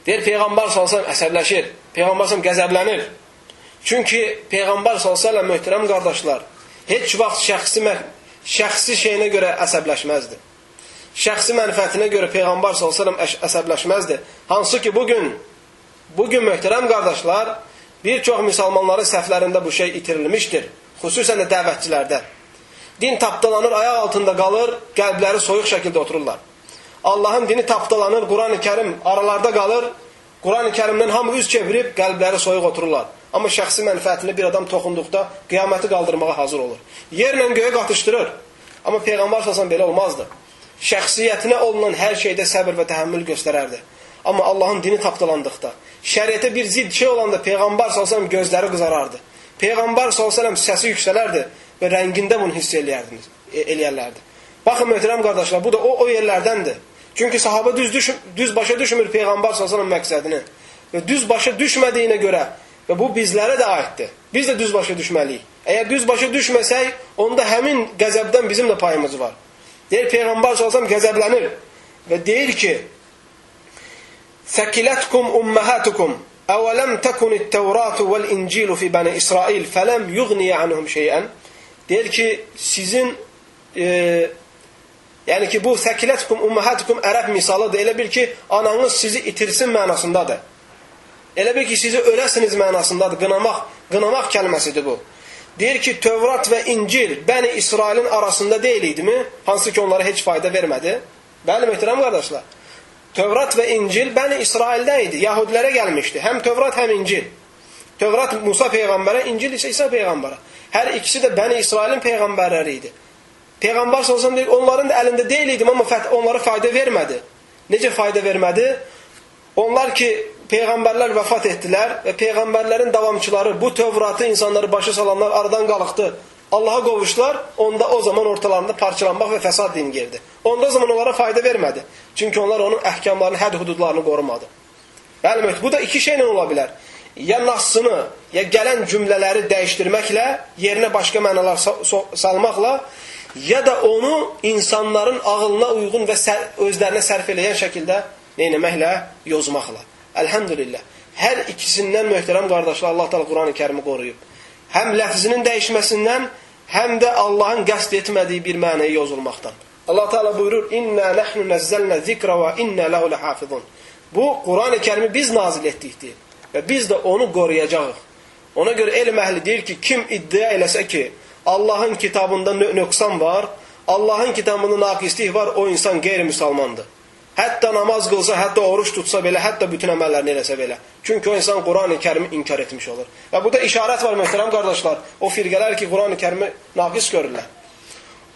Deyir, Peyğəmbər s.ə.v əsəbləşir, Peyğəmbər s.ə.v qəzəblənir. Çünki Peyğəmbər s.ə.v möhtərəm qardaşlar, heç vaxt şəxsi şeyinə görə əsəbləşməzdi. Şəxsi mənfəətinə görə Peyğəmbər s.ə.v əsəbləşməzdi. Hansı ki, bugün möhtərəm qardaşlar, bir çox müsəlmanların səhvlərində bu şey itirilmişdir. Xüsusən də dəvətçilərdə. Din tapdalanır, ayaq altında qalır, qəlbləri soyuq şəkildə otururlar. Allahın dini tapdalanır, Quran-ı Kərim aralarda qalır, Quran-ı Kərimdən hamı üz çevirib, qəlbləri soyuq otururlar. Amma şəxsi mənfəətini bir adam toxunduqda qiyaməti qaldırmağa hazır olur. Yerlə göyə qatışdırır. Amma Peyğəmbər s.ə.v belə olmazdı. Şəxsiyyətinə olunan hər şeydə səbir və təhəmmül göstərərdi. Amma Allahın dini tapdalandıqda, şəriətə bir zidd şey olanda Peyğəmbər s.ə.v gözləri qızarardı. Peyğəmbər s.ə.v səsi yüksələrdi və rəngində bunu hiss eləyərlərdi. Baxın, möhtərəm qardaşlar, bu da o yerlərdəndir. Çünki sahabə düz başa düşmür Peyğəmbər s.ə.v məqsədini. Və düz başa düşmədiyinə görə, və bu bizlərə də aiddir. Biz də düz başa düşməliyik. Əgər düz başa düşməsək, onda həmin qəzəbdən bizim də payımız var. Deyir, Peyğəmbər s.ə.v qəzəblənir və deyir ki, Səkilətkum umməhətukum əvələm təkunit təvratu vəl-incilu fi bəni İsrail fələm yuğniyə anhum şeyən. Deyir ki, sizin yəni ki, bu səkilətkum umməhətukum ərəb misalıdır. Elə bil ki, ananız sizi itirsin mənasındadır. Elə bil ki, sizi öləsiniz mənasındadır. Qınamaq kəlməsidir bu. Deyir ki, Tövrat və İncil Bəni İsrailin arasında deyil idimi? Hansı ki, onlara heç fayda vermədi. Bəli, möhtərəm qardaşlar. Tövrat və İncil Bəni İsraildə idi. Yahudilərə gəlmişdi. Həm Tövrat, həm İncil. Tövrat Musa peyğəmbərə, İncil isə İsa peyğəmbərə. Hər ikisi də Bəni İsrailin peyğəmbərləri idi. Peyğəmbər s.ə.v deyir, onların da əlində deyil idim, amma onlara fayda vermədi. Necə fayda vermədi? Onlar ki, peyğəmbərlər vəfat etdilər və peyğəmbərlərin davamçıları, bu Tövratı insanları başa salanlar aradan qalıqdı. Allah'a qovuşdular, onda o zaman ortalarında parçalanmaq və fəsad din girdi. Onda o zaman onlara fayda vermədi. Çünki onlar onun əhkamlarını, hədd hududlarını qorumadı. Bəli, bu da iki şeylə ola bilər. Ya nassını, ya gələn cümlələri dəyişdirməklə, yerinə başqa mənalar salmaqla, ya da onu insanların ağılına uyğun və özlərinə sərf eləyən şəkildə neynəməklə, yozmaqla. Əlhamdülillah. Hər ikisindən möhtərəm qardaşlar, Allah Teala Quran-ı Kərimi qoruyub. Həm ləfzinin dəyişməsindən, həm də Allahın qəsd etmədiyi bir mənəyə yozulmaqdan. Allah Teala buyurur, İnnə nəhnu nəzzəlnə zikrə və innə ləhu ləhafizun. Bu, Quran-ı Kərimi biz nazil etdikdir və biz də onu qoruyacağıq. Ona görə elm əhli deyir ki, kim iddia eləsə ki, Allahın kitabında nöqsan var, Allahın kitabında naqislik var, o insan qeyri-müsəlmandır. Hətta namaz qılsa, hətta oruç tutsa belə, hətta bütün əməllərini eləsə belə. Çünki o insan Quran-ı Kərimi inkar etmiş olur. Və burada işarət var, möhtərəm qardaşlar. O firqələr ki, Quran-ı Kərimi naqis görürlər.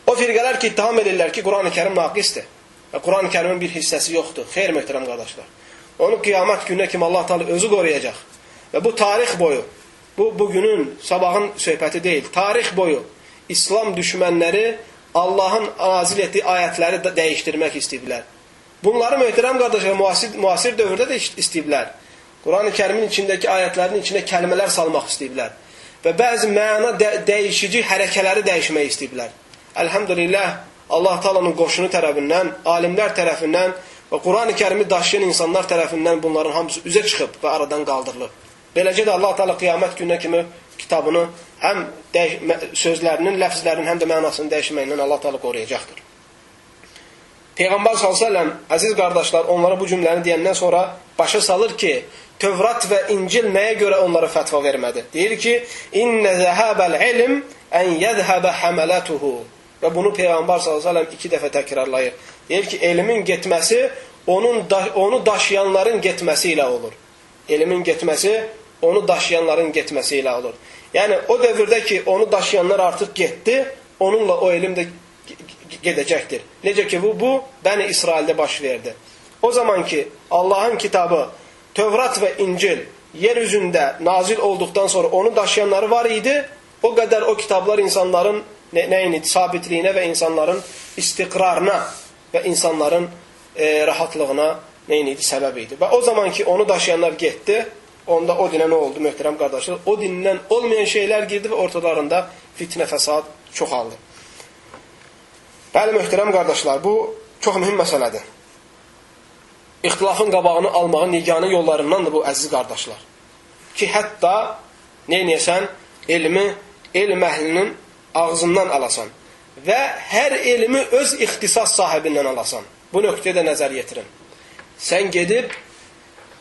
O firqələr ki, ittiham edirlər ki, Quran-ı Kərim naqisdir. Və Quran-ı Kərimin bir hissəsi yoxdur. Xeyr, möhtərəm qardaşlar. Onu qiyamət gününə kimi Allah Teala özü qoruyacaq. Və bu tarix boyu, bugünün, sabahın söhbəti deyil. Tarix boyu İslam düşmənləri Allahın nazil etdiyi ayətləri dəyişdirmək istəyiblər. Bunları möhtərəm qardaşlar müasir dövrdə də istəyiblər. Quran-ı Kərimin içindəki ayətlərin içində kəlmələr salmaq istəyiblər. Və bəzi məna dəyişici hərəkələri dəyişmək istəyiblər. Əlhamdülillah, Allah Taala'nın qoşunu tərəfindən, alimlər tərəfindən və Quran-ı Kərimi daşıyan insanlar tərəfindən bunların hamısı üzə çıxıb və aradan qaldırılıb. Beləcə də Allah Teala qiyamət gününə kimi kitabını həm sözlərinin, ləfzlərinin, həm də mənasını dəyişməyindən Allah Teala qoruyacaqdır. Peyğəmbər s.ə.v, əziz qardaşlar, onlara bu cümləni deyəndən sonra başa salır ki, Tövrat və İncil nəyə görə onlara fətva vermədi? Deyir ki, İnnə zəhəbəl ilm ən yədhəbə həmələtuhu. Və bunu Peyğəmbər s.ə.v 2 dəfə təkrarlayır. Deyir ki, elmin getməsi onu daşıyanların getməsi ilə olur. Elmin getməsi onu daşıyanların getməsi ilə olur. Yəni, o dövrdə ki, onu daşıyanlar artıq getdi, onunla o elm də gedəcəkdir. Necə ki, bu Bəni İsraildə baş verdi. O zaman ki, Allahın kitabı, Tövrat və İncil yer üzündə nazil olduqdan sonra onu daşıyanları var idi, o qədər o kitablar insanların sabitliyinə və insanların istiqrarına və insanların rahatlığına səbəb idi. Və o zaman ki, onu daşıyanlar getdi, onda o dinə nə oldu, möhtərəm qardaşlar? O dindən olmayan şeylər girdi və ortalarında fitnə, fəsad çoxaldı. Bəli, möhtərəm qardaşlar, bu çox mühüm məsələdir. İxtilafın qabağını almağın yeganə yollarındandır bu, əziz qardaşlar. Ki, hətta Neynəyəsən? Elm əhlinin ağzından alasan və hər elmi öz ixtisas sahibindən alasan. Bu nöqtəyə də nəzər yetirin. Sən gedib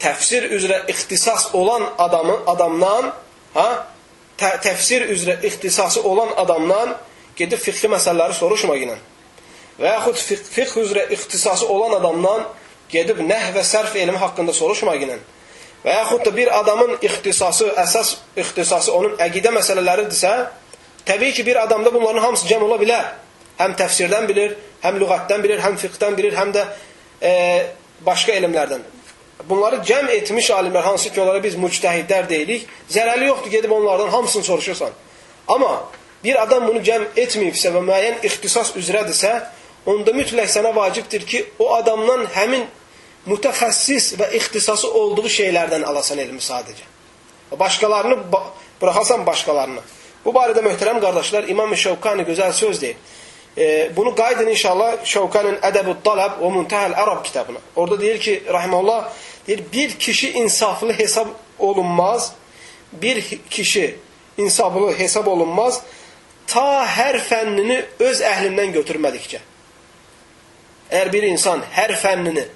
təfsir üzrə ixtisas olan adamdan, təfsir üzrə ixtisası olan adamdan gedib fiqhi məsələləri soruşma ilə. Və yaxud fiqh üzrə ixtisası olan adamdan gedib nəhv və sərf elmi haqqında soruşma ilə. Və yaxud da bir adamın ixtisası, əsas ixtisası onun əqidə məsələləridirsə, təbii ki, bir adamda bunların hamısı cəm ola bilər. Həm təfsirdən bilir, həm lüğətdən bilir, həm fiqhdən bilir, həm də başqa elmlərdən. Bunları cəm etmiş alimlər, hansı ki, onlara biz müctəhidlər deyilik, zərəli yoxdur, gedib onlardan hamısını soruşursan. Amma bir adam bunu cəm etməyibsə və müəyyən ixtisas üzrədirsə, onda mütləq sənə vacibdir ki, o adamdan həmin mütəxəssis və ixtisası olduğu şeylərdən alasan elmi sadəcə. Başqalarını buraxasan başqalarını. Bu barədə möhtərəm qardaşlar, İmam Şevkani gözəl söz deyir. Bunu qaydın inşallah Şevkanın Ədəb-ü Talab və Muntəhəl Ərab kitabına. Orada deyir ki, rahimehullah, deyir, bir kişi insaflı hesab olunmaz, ta hər fənnini öz əhlindən götürmədikcə. Əgər bir insan hər fənnini,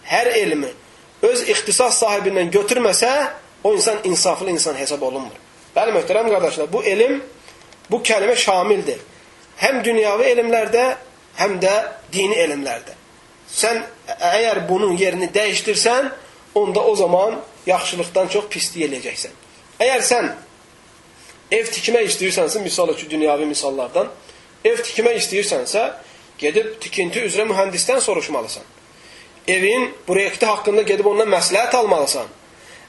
hər elmi öz ixtisas sahibindən götürməsə, o insan insaflı insan hesab olunmur. Bəli, möhtərəm qardaşlar, bu elm, bu kəlmə şamildir. Həm dünyavi elmlərdə, həm də dini elmlərdə. Sən əgər bunun yerini dəyişdirsən, onda o zaman yaxşılıqdan çox pislik eləyəcəksən. Əgər sən ev tikmək istəyirsənsə, misal üçün dünyavi misallardan, ev tikmək istəyirsənsə, gedib tikinti üzrə mühəndisdən soruşmalısan. Evin proyekti haqqında gedib ondan məsləhət almalısan.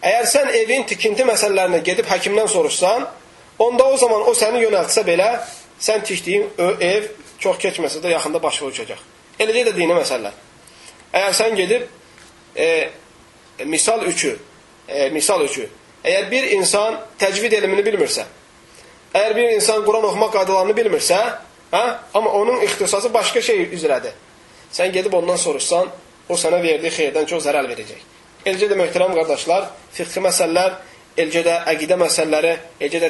Əgər sən evin tikinti məsələlərinə gedib həkimdən soruşsan, onda o zaman o səni yönəltsə belə, sən tikdiyin ev çox keçməsə də yaxında başa uçacaq. Eləcə də dini məsələlər. Əgər sən gedib, misal üçü, əgər bir insan təcvid elmini bilmirsə, əgər bir insan Quran oxumaq qaydalarını bilmirsə, amma onun ixtisası başqa şey üzrədir. Sən gedib ondan soruşsan, o sənə verdiyi xeyirdən çox zərər verəcək. Eləcə də möhtərəm qardaşlar, fiqhi məsələlər, eləcə də əqidə məsələləri, eləcə də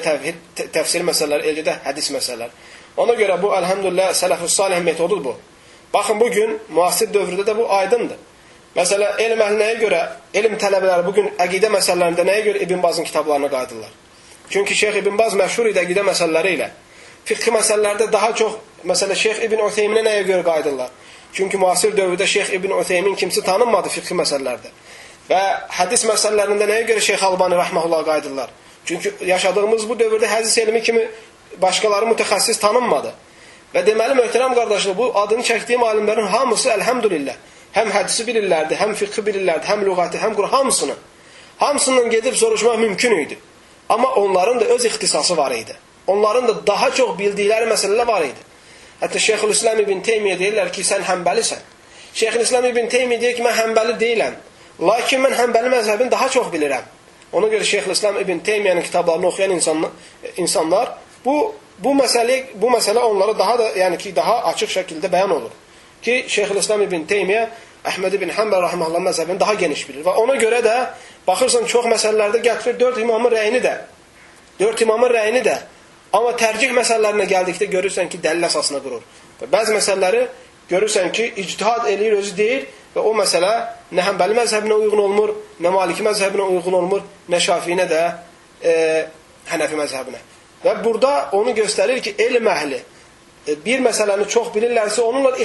təfsir məsələləri, eləcə də hədis məsələləri. Ona görə bu, əlhəmdülillah, sələf-ü salih metodudur bu. Baxın, bugün, müasir dövrdə də bu aydındır. Məsələ, elm əhli nəyə görə, elm tələbələri bugün əqidə məsələlərində nəyə görə İbn Bazın kitablarına qaydırlar? Çünki Şeyx İbn Baz məşhur idi əqidə məsələləri ilə. Fiqhi məsələlərdə daha çox, məsələ, Şeyx İbn Ütheyminə nəyə görə qaydırlar? Çünki müasir dövrdə Şeyx İbn Ütheymin kimsi tanınmadı fiqhi məsələlərdə. Və hədis məsələlərində nəyə görə Şeyx Albani rəhməhullah qaydırlar? Çünki yaşadığımız bu dövrdə hədis elmi kimi başqaları mütəxəssis tanınmadı. Və deməli, möhtərəm qardaşlar, bu adını çəkdiyim alimlərin hamısı, əlhəmdülillah, həm hədisi bilirlərdi, həm fiqhi bilirlərdi, həm lüğəti, həm Quran, hamısını. Hamısından gedib soruşmaq mümkün idi. Amma onların da öz ixtisası var idi. Onların da daha çox bildikləri məsələlər var idi. Hətta Şeyxülislam İbn Teymiyyə deyirlər ki, sən həmbəlisən. Şeyxülislam İbn Teymiyyə deyir ki, mən həmbəli deyiləm. Lakin mən həmbəli məzhəbini daha çox bilirəm. Ona görə Şeyxülislam İbn Teymiyyənin kitablarını oxuyan insanlar bu məsələ onlara daha da, yəni ki, daha açıq şəkildə bəyan olur. Ki, Şeyxülislam İbn Teymiyyə Əhməd ibn Həmbal rəhməhullah məzhəbini daha geniş bilir. Və ona görə də baxırsan çox məsələlərdə gətirir 4 imamın rəyini də. Amma tərcih məsələlərinə gəldikdə görürsən ki, dəlil əsasına durur. Və bəzi məsələləri görürsən ki, ictihad eləyir, özü deyir və o məsələ nə Həmbəli məzhəbinə uyğun olmur, nə Maliki məzhəbinə uyğun olmur, nə Şafiinə də Hənəfi məzhəbinə. Və burada onu göstərir ki, elm əhli bir məsələni çox bilirlərsə, onunla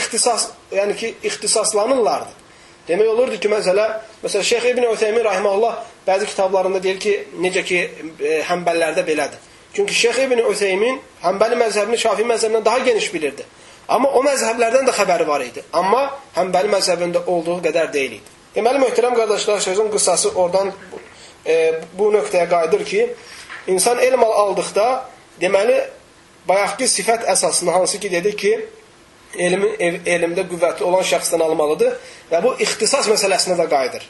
ixtisaslanırlardı. Demək olurdu ki, məsələn, Şeyx İbn Ütheymin rahimehullah bəzi kitablarında deyir ki, necə ki, Həmbəlilərdə belədir. Çünki Şeyx İbn Ütheymin Həmbəli məzhəbini Şafii məzhəbindən daha geniş bilirdi. Amma o məzhəblərdən də xəbəri var idi. Amma Həmbəli məzhəbində olduğu qədər deyil idi. Deməli, möhtərəm qardaşlar, sözün qıssası oradan bu nöqtəyə qayıdır ki, insan elm aldıqda, deməli, bayaqki sifət əsasında, hansı ki, dedik ki, elmdə qüvvətli olan şəxsdən almalıdır və bu ixtisas məsələsinə də qayıdır.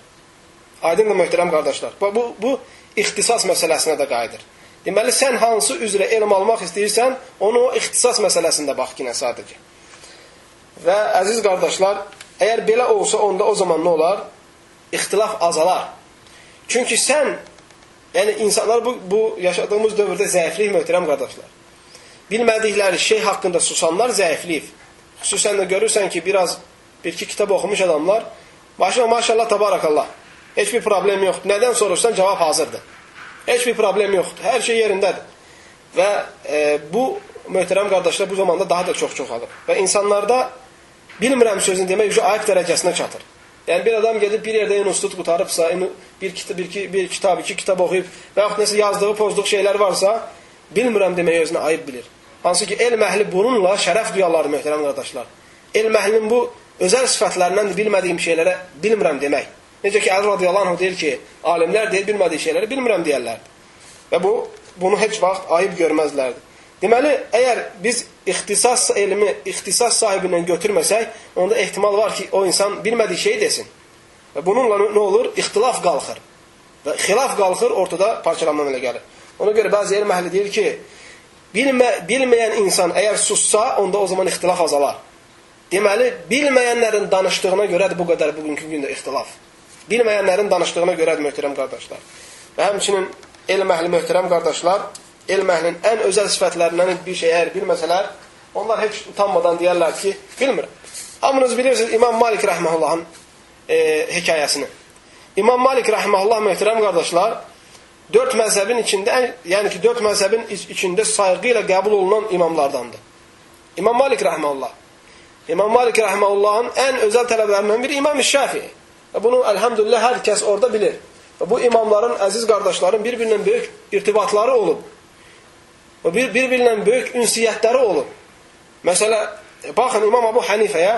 Aydındır, möhtərəm qardaşlar. Bu ixtisas məsələsinə də qayıdır. Deməli, sən hansı üzrə elm almaq istəyirsən, onu o ixtisas məsələsində bax ki, nə sadəcə. Və əziz qardaşlar, əgər belə olsa, onda o zaman nə olar? İxtilaf azalar. Çünki sən Yəni, insanlar bu yaşadığımız dövrdə zəifliyik, möhtərəm qardaşlar. Bilmədikləri şey haqqında susanlar zəifliyik. Xüsusən də görürsən ki, bir-iki kitab oxumuş adamlar, maşallah, tabarakallah, heç bir problem yoxdur. Nədən soruşsan, cavab hazırdır. Heç bir problem yoxdur. Hər şey yerindədir. Və bu, möhtərəm qardaşlar, bu zamanda daha da çox çoxalır. Və insanlarda bilmirəm sözünü demək ayıb dərəcəsinə çatır. Yəni, bir adam gedib bir yerdə institut qutarıbsa, bir kitab, iki kitab oxuyub və yaxud nəsə yazdığı, pozduğu şeylər varsa, bilmirəm demək özünə ayıb bilir. Hansı ki, elm əhli bununla şərəf duyarlar, möhtərəm qardaşlar. Elm əhlinin bu özəl sifətlərindən bilmədiyim şeylərə bilmirəm demək. Necə ki, Əli radiyallahu anh deyir ki, alimlər deyir, bilmədiyi şeyləri bilmirəm deyərlər. Və bunu heç vaxt ayıb görməzlərdir. Deməli, əgər biz ixtisas elmi, ixtisas sahibindən götürməsək, onda ehtimal var ki, o insan bilmədiyi şey desin. Və bununla nə olur? İxtilaf qalxır. Və xilaf qalxır, ortada parçalanma əmələ gəlir. Ona görə bəzi elm əhli deyir ki, bilməyən insan əgər sussa, onda o zaman ixtilaf azalar. Deməli, bilməyənlərin danışdığına görədir bu qədər bugünkü gündə ixtilaf. Bilməyənlərin danışdığına görədir, möhtərəm qardaşlar. Və həmçinin elm əhli, möhtərəm qardaşlar, elm əhlinin ən özəl sifətlərindən bir şey əgər bilməsələr, onlar heç utanmadan deyərlər ki, bilmirəm. Hamınız bilirsiniz İmam Malik rəhməhullahın hekayəsini. İmam Malik rəhməhullah, möhtərəm qardaşlar, dörd məzhəbin içində sayğı ilə qəbul olunan imamlardandır. İmam Malik rəhməhullah. İmam Malik rəhməhullahın ən özəl tələblərindən biri İmam Şafii. Və bunu əlhamdülillah hər kəs orada bilir. Və bu imamların, əziz qardaşların bir-birindən böyük irtibatları olub. Və bir-birindən böyük ünsiyyətləri olub. Məsələ, baxın İmam Abu Hanifəyə,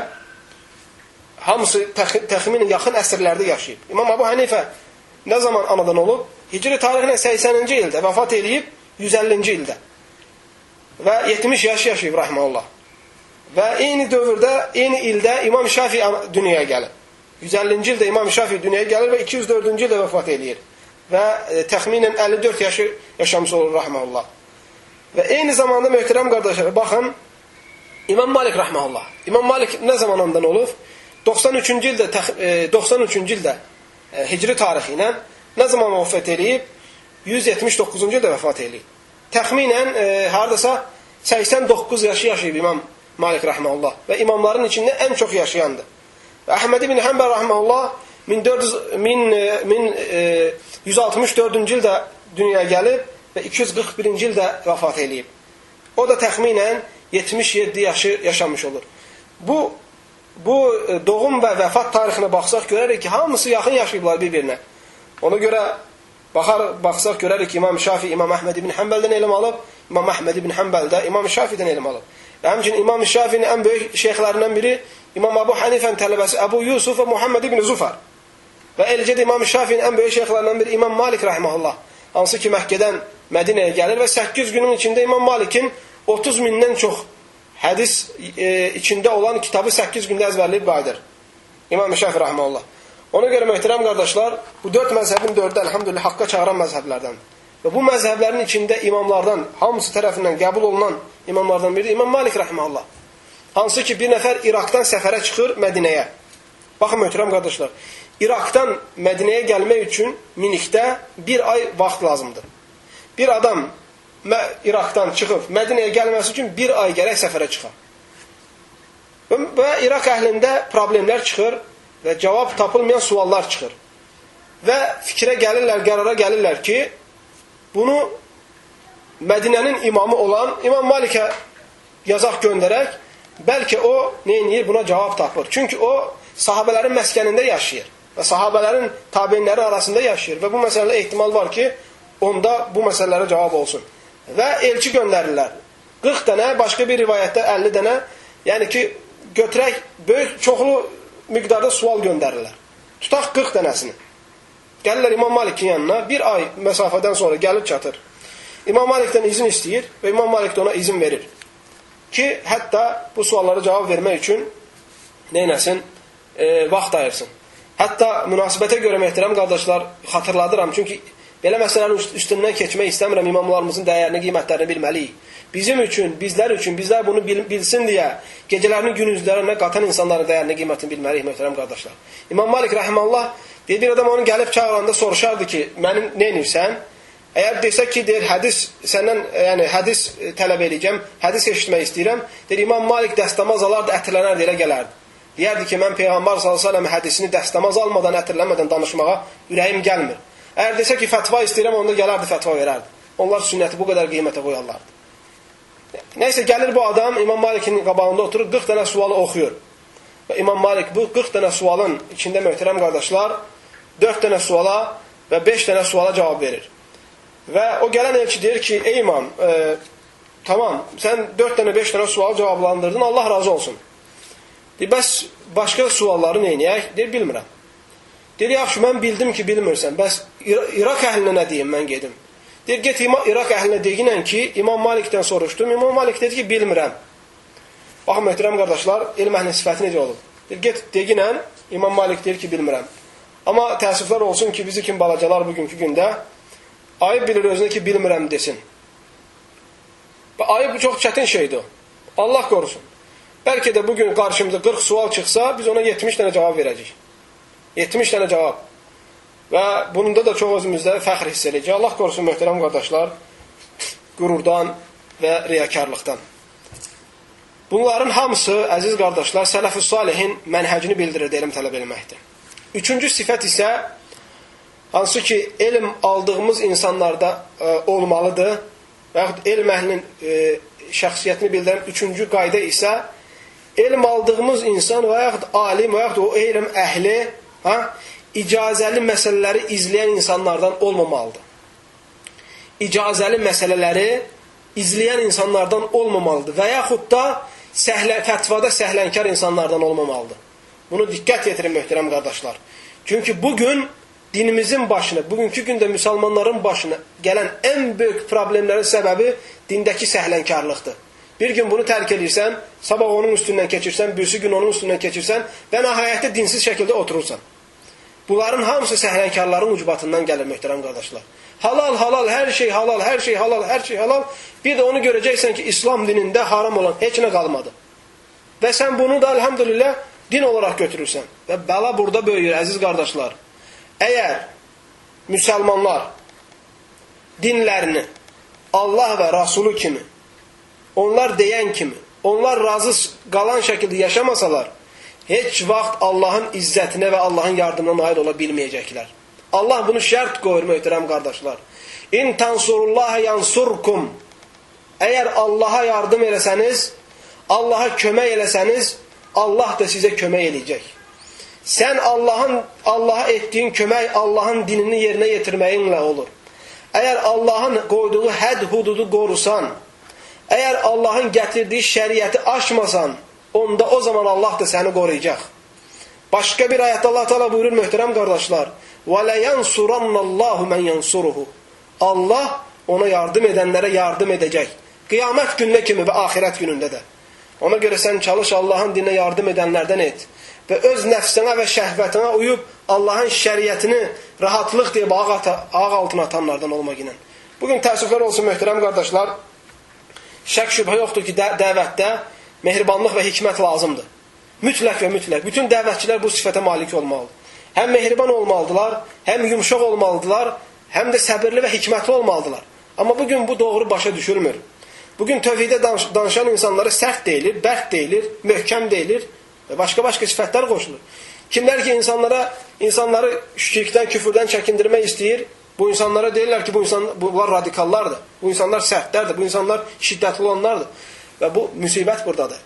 hamısı təxminin yaxın əsrlərdə yaşayıb. İmam Abu Hanifə nə zaman anadan olub? Hicri tarixlə 80-ci ildə vəfat edib, 150-ci ildə. Və 70 yaş yaşayıb, rəhməlullah. Və eyni dövrdə, eyni ildə İmam Şafii dünyaya gəlir. 150-ci ildə İmam Şafii dünyaya gəlir və 204-cü ildə vəfat edir. Və təxminən 54 yaşı yaşamış olur, rəhməlullah. Və eyni zamanda, möhtərəm qardaşlar, baxın, İmam Malik rəhməlullah. İmam Malik nə zaman ondan olub? 93-cü ildə hicri tarixi ilə nə zaman vəfat edib? 179-cu ildə vəfat edib. Təxminən haradasa 89 yaşı yaşayıb İmam Malik rəhməlullah və imamların içində ən çox yaşayandır. Və Əhməd ibn Həmbəl rəhməlullah 164-cü ildə dünyaya gəlib və 241-ci ildə vəfat edib. O da təxminən 77 yaşı yaşamış olur. Bu doğum və vəfat tarixinə baxsaq görərik ki, hamısı yaxın yaşayıblar bir-birinə. Ona görə baxsaq görərik ki, İmam Şafii İmam Əhməd ibn Həmbəldən elm alıb, İmam Əhməd ibn Həmbəl də İmam Şafiidən elm alıb. Və həmçinin İmam Şafiinin ən böyük şeyxlərindən biri İmam Abu Hanifənin tələbəsi Əbu Yusuf və Muhammed ibn Zufar. Və eləcə də İmam Şafiinin ən böyük şeyxlərindən biri İmam Malik rəhməhullah. Hansı ki, Məkkədən Mədinəyə gəlir və 8 günün içində İmam Malikin 30 mindən çox hədis içində olan kitabı 8 gündə əzbərləyib qayıdır. İmam Şafi rəhməhullah. Ona görə möhtərəm qardaşlar, bu 4 məzhəbin 4-də əlhamdülillah haqqa çağıran məzhəblərdəndir. Və bu məzhəblərin içində imamlardan, hamısı tərəfindən qəbul olunan imamlardan biri İmam Malik rəhməhullah. Hansı ki, bir nəfər İraqdan səfərə çıxır Mədinəyə. Baxın, möhtərəm qardaşlar, İraqdan Mədinəyə gəlmək üçün minikdə bir ay vaxt lazımdır. Bir adam İraqdan çıxıb Mədinəyə gəlməsi üçün bir ay gərək səfərə çıxar. Və İraq əhlində problemlər çıxır və cavab tapılmayan suallar çıxır. Və fikrə gəlirlər, qərara gəlirlər ki, bunu Mədinənin imamı olan İmam Malikə yazaq göndərək, bəlkə o neyiniyir? Buna cavab tapır. Çünki o sahabələrin məskənində yaşayır və sahabələrin tabeinləri arasında yaşayır və bu məsələdə ehtimal var ki, onda bu məsələlərə cavab olsun. Və elçi göndərirlər. 40 dənə, başqa bir rivayətdə 50 dənə, yəni ki, götürək, böyük, çoxlu miqdarda sual göndərirlər. Tutaq 40 dənəsini. Gəlirlər İmam Malikin yanına, bir ay məsafədən sonra gəlib çatır. İmam Malikdən izin istəyir və İmam Malik də ona izin verir. Ki, hətta bu suallara cavab vermək üçün neynəsin? Vaxt ayırsın. Hətta münasibətə görə möhtərəm qardaşlar xatırladıram. Çünki belə məsələlərin üstündən keçmək istəmirəm. İmamlarımızın dəyərini, qiymətlərini bilməliyik. Bizim üçün, bizlər bunu bilsin deyə gecələrini günüzlərinə qatan insanların dəyərini, qiymətini bilməliyik, möhtərəm qardaşlar. İmam Malik rəhməllah bir adam onu gəlib çağıranda soruşardı ki, mənim neynirsən? Əgər desək ki, deyir, hədis tələb edəcəm, hədis eşitmək istəyirəm, deyir, İmam Malik dəstəmaz alardı, ətirlənərdi, elə gələrdi. Deyərdi ki, mən Peyğəmbər s.ə.v hədisini dəstəmaz almadan, ətirlənmədən danışmağa ürəyim gəlmir. Əgər desək ki, fətva istəyirəm, onda gələrdi, fətva verərdi. Onlar sünnəti bu qədər qiymətə qoyarlardı. Nəysə, gəlir bu adam, İmam Malikin qabağında oturur, 40 dənə sualı oxuyur. Və İmam Malik bu 40 dənə sualın içində, möhtərəm qardaşlar, 4 dənə suala və 5 dənə suala cavab verir. Və o gələn elçi deyir ki, ey imam, tamam, sən 4 dənə, 5 dənə sualı cavablandırdın, Allah razı olsun. Deyir, bəs başqa sualları neynəyək? Deyir, bilmirəm. Deyir, yaxşı, mən bildim ki, bilmirsən, bəs İraq əhlinə nə deyim, mən gedim. Deyir, get İraq əhlinə deyinən ki, İmam Malikdən soruşdum, İmam Malik dedi ki, bilmirəm. Baxın, möhtərəm qardaşlar, elm əhlinin sifəti necə olub? Deyir, get deyinən, İmam Malik deyir ki, bilmirəm. Amma təəssüflər olsun ki, bizi kim balacalar bugünkü gündə ayıb bilir özünə ki, bilmirəm desin. Ayıb çox çətin şeydir o. Allah qorusun. Bəlkə də bugün qarşımıza 40 sual çıxsa, biz ona 70 dənə cavab verəcəyik. 70 dənə cavab. Və bununda da çox özümüzdə fəxr hiss edəcək. Allah qorusun, möhtərəm qardaşlar, qürurdan və riyakarlıqdan. Bunların hamısı, əziz qardaşlar, sələf-ü salihin mənhəcini bildirir, elm tələb etməkdir. Üçüncü sifət isə, hansı ki, elm aldığımız insanlarda olmalıdır və yaxud elm əhlinin şəxsiyyətini bildirən üçüncü qayda isə, elm aldığımız insan və yaxud alim və yaxud o elm əhli icazəli məsələləri izləyən insanlardan olmamalıdır. İcazəli məsələləri izləyən insanlardan olmamalıdır və yaxud da fətvada səhlənkar insanlardan olmamalıdır. Bunu diqqət yetirin, möhtərəm qardaşlar. Çünki bugün dinimizin başına, bugünkü gündə müsəlmanların başına gələn ən böyük problemlərin səbəbi dindəki səhlənkarlıqdır. Bir gün bunu tərk edirsən, sabah onun üstündən keçirsən, birisi gün onun üstündən keçirsən və nəhayətdə dinsiz şəkildə oturursan. Bunların hamısı səhlənkarların ucbatından gəlir, möhtərəm qardaşlar. Halal, halal, hər şey halal, hər şey halal, hər şey halal. Bir də onu görəcəksən ki, İslam dinində haram olan heç nə qalmadı. Və sən bunu da, elhamdülillah, din olaraq götürürsən. Və bəla burada böyüyür, əziz qardaşlar. Əgər müsəlmanlar dinlərini Allah və Rasulü kimi, onlar deyən kimi, onlar razı qalan şəkildə yaşamasalar, heç vaxt Allahın izzətinə və Allahın yardımına nail ola bilməyəcəklər. Allah bunu şərt qoyur, möhtərəm qardaşlar. İn tansurullaha yansurkum. Əgər Allaha yardım eləsəniz, Allaha kömək eləsəniz, Allah da sizə kömək eləyəcək. Sən Allaha etdiyin kömək Allahın dinini yerinə yetirməyinlə olur. Əgər Allahın qoyduğu hədd hududu qorusan, əgər Allahın gətirdiyi şəriəti aşmasan, onda o zaman Allah da səni qoruyacaq. Başqa bir ayətdə Allah Teala buyurur, möhtərəm qardaşlar, وَلَيَنْصُرَنَّ اللّٰهُ مَنْ يَنْصُرُهُ. Allah ona yardım edənlərə yardım edəcək. Qiyamət gününə kimi və axirət günündə də. Ona görə sən çalış, Allahın dininə yardım edənlərdən et. Və öz nəfsinə və şəhvətinə uyub Allahın şəriətini rahatlıq deyib ağ altına atanlardan olmaq ilə. Bugün təəssüflər olsun, möhtərəm qardaşlar, şək şübhə yoxdur ki, dəvətdə mehribanlıq və hikmət lazımdır. Mütləq və mütləq. Bütün dəvətçilər bu sifətə malik olmalıdır. Həm mehriban olmalıdırlar, həm yumşaq olmalıdırlar, həm də səbirli və hikmətli olmalıdırlar. Amma bugün bu doğru başa düşülmür. Bugün tövhiddə danışan insanlara sərt deyilir, bərk deyilir, möhkəm deyilir və başqa-başqa sifətlər qoşulur. Kimlər ki, insanları şirkdən, küfürdən çəkindirmək istəyir, bu insanlara deyirlər ki, bunlar radikallardır, bu insanlar sərtlərdir, bu insanlar şiddətli olanlardır. Və bu müsibət buradadır.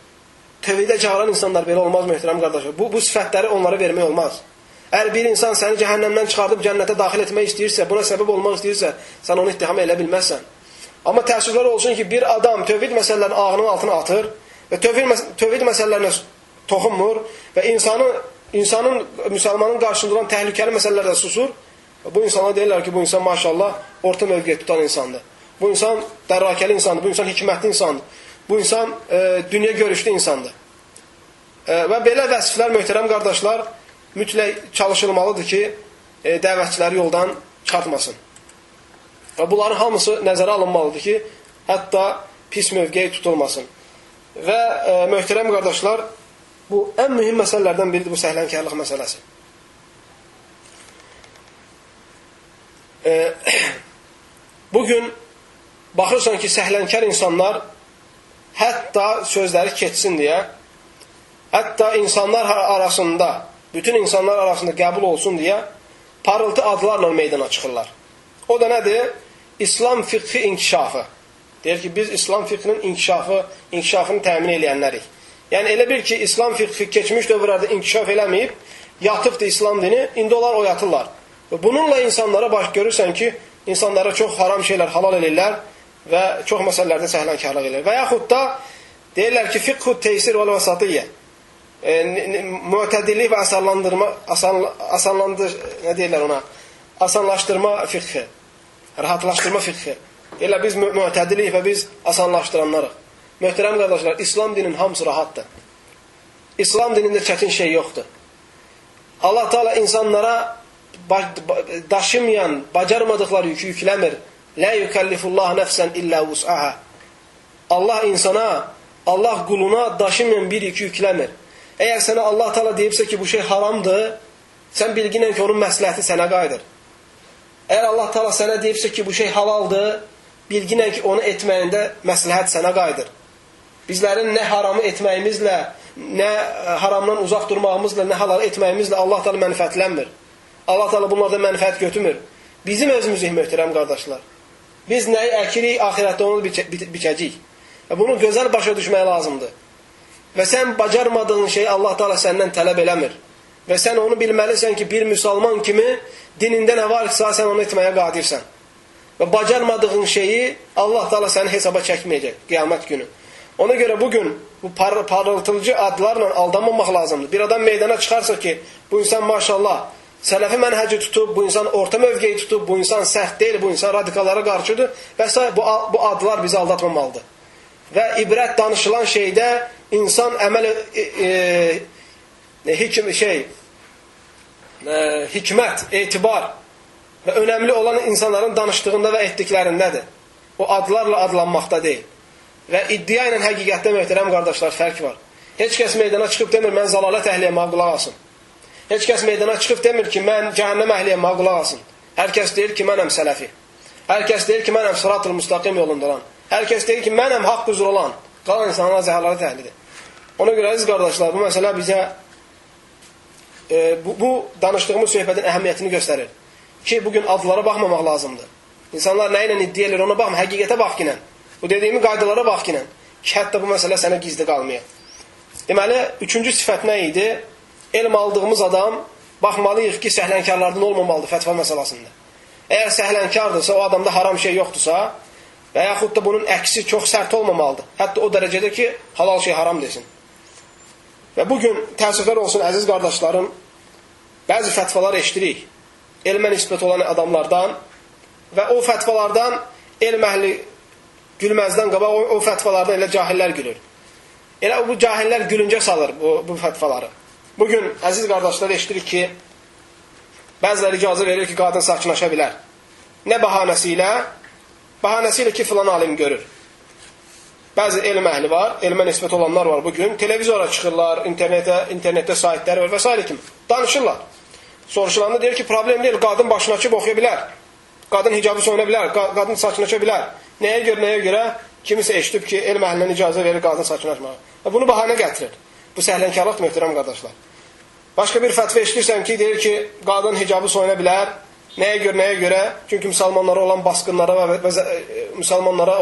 Tövhidə çağıran insanlar belə olmaz, möhtərəm qardaşlar. Bu sifətləri onlara vermək olmaz. Əgər bir insan səni cəhənnəmdən çıxardıb cənnətə daxil etmək istəyirsə, buna səbəb olmaq istəyirsə, sən onu ittiham elə bilməzsən. Amma təəssüflər olsun ki, bir adam tövhid məsələlərini ağının altına atır və tövhid məsələlərinə toxunmur və insanın, müsəlmanın qarşısında olan təhlükəli məsələlərdə susur. Bu insana deyirlər ki, bu insan maşallah orta mövqe tutan insandır. Bu insan dərrakəli insandır, bu insan hikmətli insandır. Bu insan dünya görüşlü insandır. Və belə vəsiflər, möhtərəm qardaşlar, mütləq çalışılmalıdır ki, dəvətçiləri yoldan çıxartmasın. Və bunların hamısı nəzərə alınmalıdır ki, hətta pis mövqeyi tutulmasın. Və möhtərəm qardaşlar, bu ən mühüm məsələlərdən biridir bu səhlənkarlıq məsələsi. Bugün baxırsan ki, səhlənkar insanlar hətta sözləri keçsin deyə, hətta insanlar arasında, bütün insanlar arasında qəbul olsun deyə parıltı adlarla meydana çıxırlar. O da nədir? İslam fiqhi inkişafı. Deyir ki, biz İslam fiqhinin inkişafını təmin eləyənlərik. Yəni, elə bil ki, İslam fiqhi keçmiş dövrlərdə inkişaf eləməyib, yatıbdır İslam dini, indi onlar oyatırlar. Və bununla insanlara baş görürsən ki, insanlara çox haram şeylər halal edirlər və çox məsələlərdə səhlənkarlıq edirlər. Və yaxud da deyirlər ki, fiqhu teysir və vəsatiyyə. Müətədillik və asanlaşdırma fiqhi, rahatlaşdırma fiqhi. Deyirlər, biz müətədillik və biz asanlaşdıranlarıq. Möhtərəm qardaşlar, İslam dinin hamısı rahatdır. İslam dinində çətin şey yoxdur. Allah Teala insanlara daşımayan, bacarmadıqları yükü yükləmir. Lə yükəllifullah nəfsən illə vus'aha. Allah insana, Allah quluna daşımayan bir yükü yükləmir. Əgər sənə Allah Teala deyibsə ki, bu şey haramdır, sən bilginən ki, onun məsləhəti sənə qayıdır. Əgər Allah Teala sənə deyibsə ki, bu şey halaldır, bilginən ki, onu etməyində məsləhət sənə qayıdır. Bizlərin nə haramı etməyimizlə, nə haramdan uzaq durmağımızla, nə halal etməyimizlə Allah Teala mənfəətlənmir. Allah Teala bunlardan mənfəət götürmür. Bizim özümüzük, möhtərəm qardaşlar. Biz nəyi əkirik, ahirətdə onu biçəcəyik. Bunu gözəl başa düşmək lazımdır. Və sən bacarmadığın şeyi Allah Teala səndən tələb eləmir. Və sən onu bilməlisən ki, bir müsəlman kimi dinində nə varsa sən onu etməyə qadirsən. Və bacarmadığın şeyi Allah Teala səni hesaba çəkməyəcək qiyamət günü. Ona görə bugün bu parıltıcı adlarla aldanmamaq lazımdır. Bir adam meydana çıxarsa ki, bu insan maşallah sələfi mənhəci tutub, bu insan orta mövqeyi tutub, bu insan sərt deyil, bu insan radikallara qarşıdır və s. Bu adlar bizi aldatmamalıdır. Və ibrət danışılan şeydə insan hikmət, etibar və önəmli olan insanların danışdığında və etdiklərindədir. O adlarla adlanmaqda deyil. Və iddia ilə həqiqətdə, möhtərəm qardaşlar, fərq var. Heç kəs meydana çıxıb demir, mən zalalət əhliyəm, qulaq asın. Heç kəs meydana çıxıb demir ki, mən cəhənnəm əhliyəm, qulaq asın. Hər kəs deyir ki, mənəm sələfi. Hər kəs deyir ki, mənəm sırat-ül müstaqim yolunda olan. Hər kəs deyir ki, mənəm haqq üzrə olan. Qalan insanlar zəhalarət əhlidir. Ona görə, əziz qardaşlar, bu məsələ bizə bu danışdığımız söhbətin əhəmiyyətini göstərir. Ki, bugün adlara baxmamaq lazımdır. İnsanlar nə ilə iddia edir, ona baxma, həqiqətə bax ki, bu dediyimi qaydalara bax ki, hətta bu məsələ sənə gizli qalmaya. Deməli, üçüncü sifət nə idi? Elm aldığımız adam baxmalıyıq ki, səhlənkarlardan olmamalıdır fətva məsələsində. Əgər səhlənkardırsa, o adamda haram şey yoxdursa və yaxud da bunun əksi çox sərt olmamalıdır. Hətta o dərəcədə ki, halal şey haram desin. Və bugün təəssüflər olsun, əziz qardaşlarım, bəzi fətvalar eşdirik elmə nisbət olan adamlardan və o fətvalardan elm əhli gülməzdən qabaq o fətvalardan elə cahillər gülür. Elə bu cahillər gülüncə salır bu fətvaları. Bugün, əziz qardaşlar, eşdirik ki, bəziləri icazə verir ki, qadın sakinlaşa bilər. Nə bahanəsi ilə? Bahanəsi ilə ki, filan alim görür. Bəzi elm əhli var, elmə nisbət olanlar var bugün. Televizora çıxırlar, internetdə saytləri var və s. kimi. Danışırlar. Soruşulanda deyir ki, problem deyil, qadın başını açıb oxuya bilər. Qadın hicabı soyuna bilər, qadın sakinlaşa bilər. Nəyə görə? Kimisə eşidib ki, elm əhlindən icazə verir qadın sakinlaşmağa. Bunu bahanə gətirir. Bu səhlənkarlıqdır, möhtərəm qardaşlar. Başqa bir fətvə eşidirsən ki, deyir ki, qadın hicabı soyuna bilər. Nəyə görə? Çünki müsəlmanlara olan baskınlara və müsəlmanlara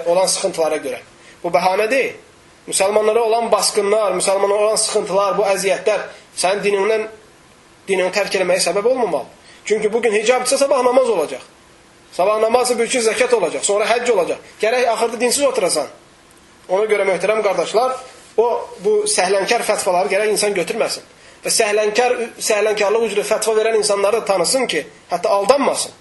olan sıxıntılara görə. Bu bəhanə deyil. Müsəlmanlara olan baskınlar, müsəlmanlara olan sıxıntılar, bu əziyyətlər sənin dinini tərk eləməyə səbəb olmamalı. Çünki bugün hicabdırsa sabah namaz olacaq. Sabah namazı bir üçün zəkat olacaq, sonra həcc olacaq. Gərək axırda dinsiz oturasan. Ona görə möhtərəm qardaşlar, bu səhlənkar fətvaları gərək insan götürməsin. Və səhlənkarlıq üzrə fətva verən insanları da tanısın ki, hətta aldanmasın.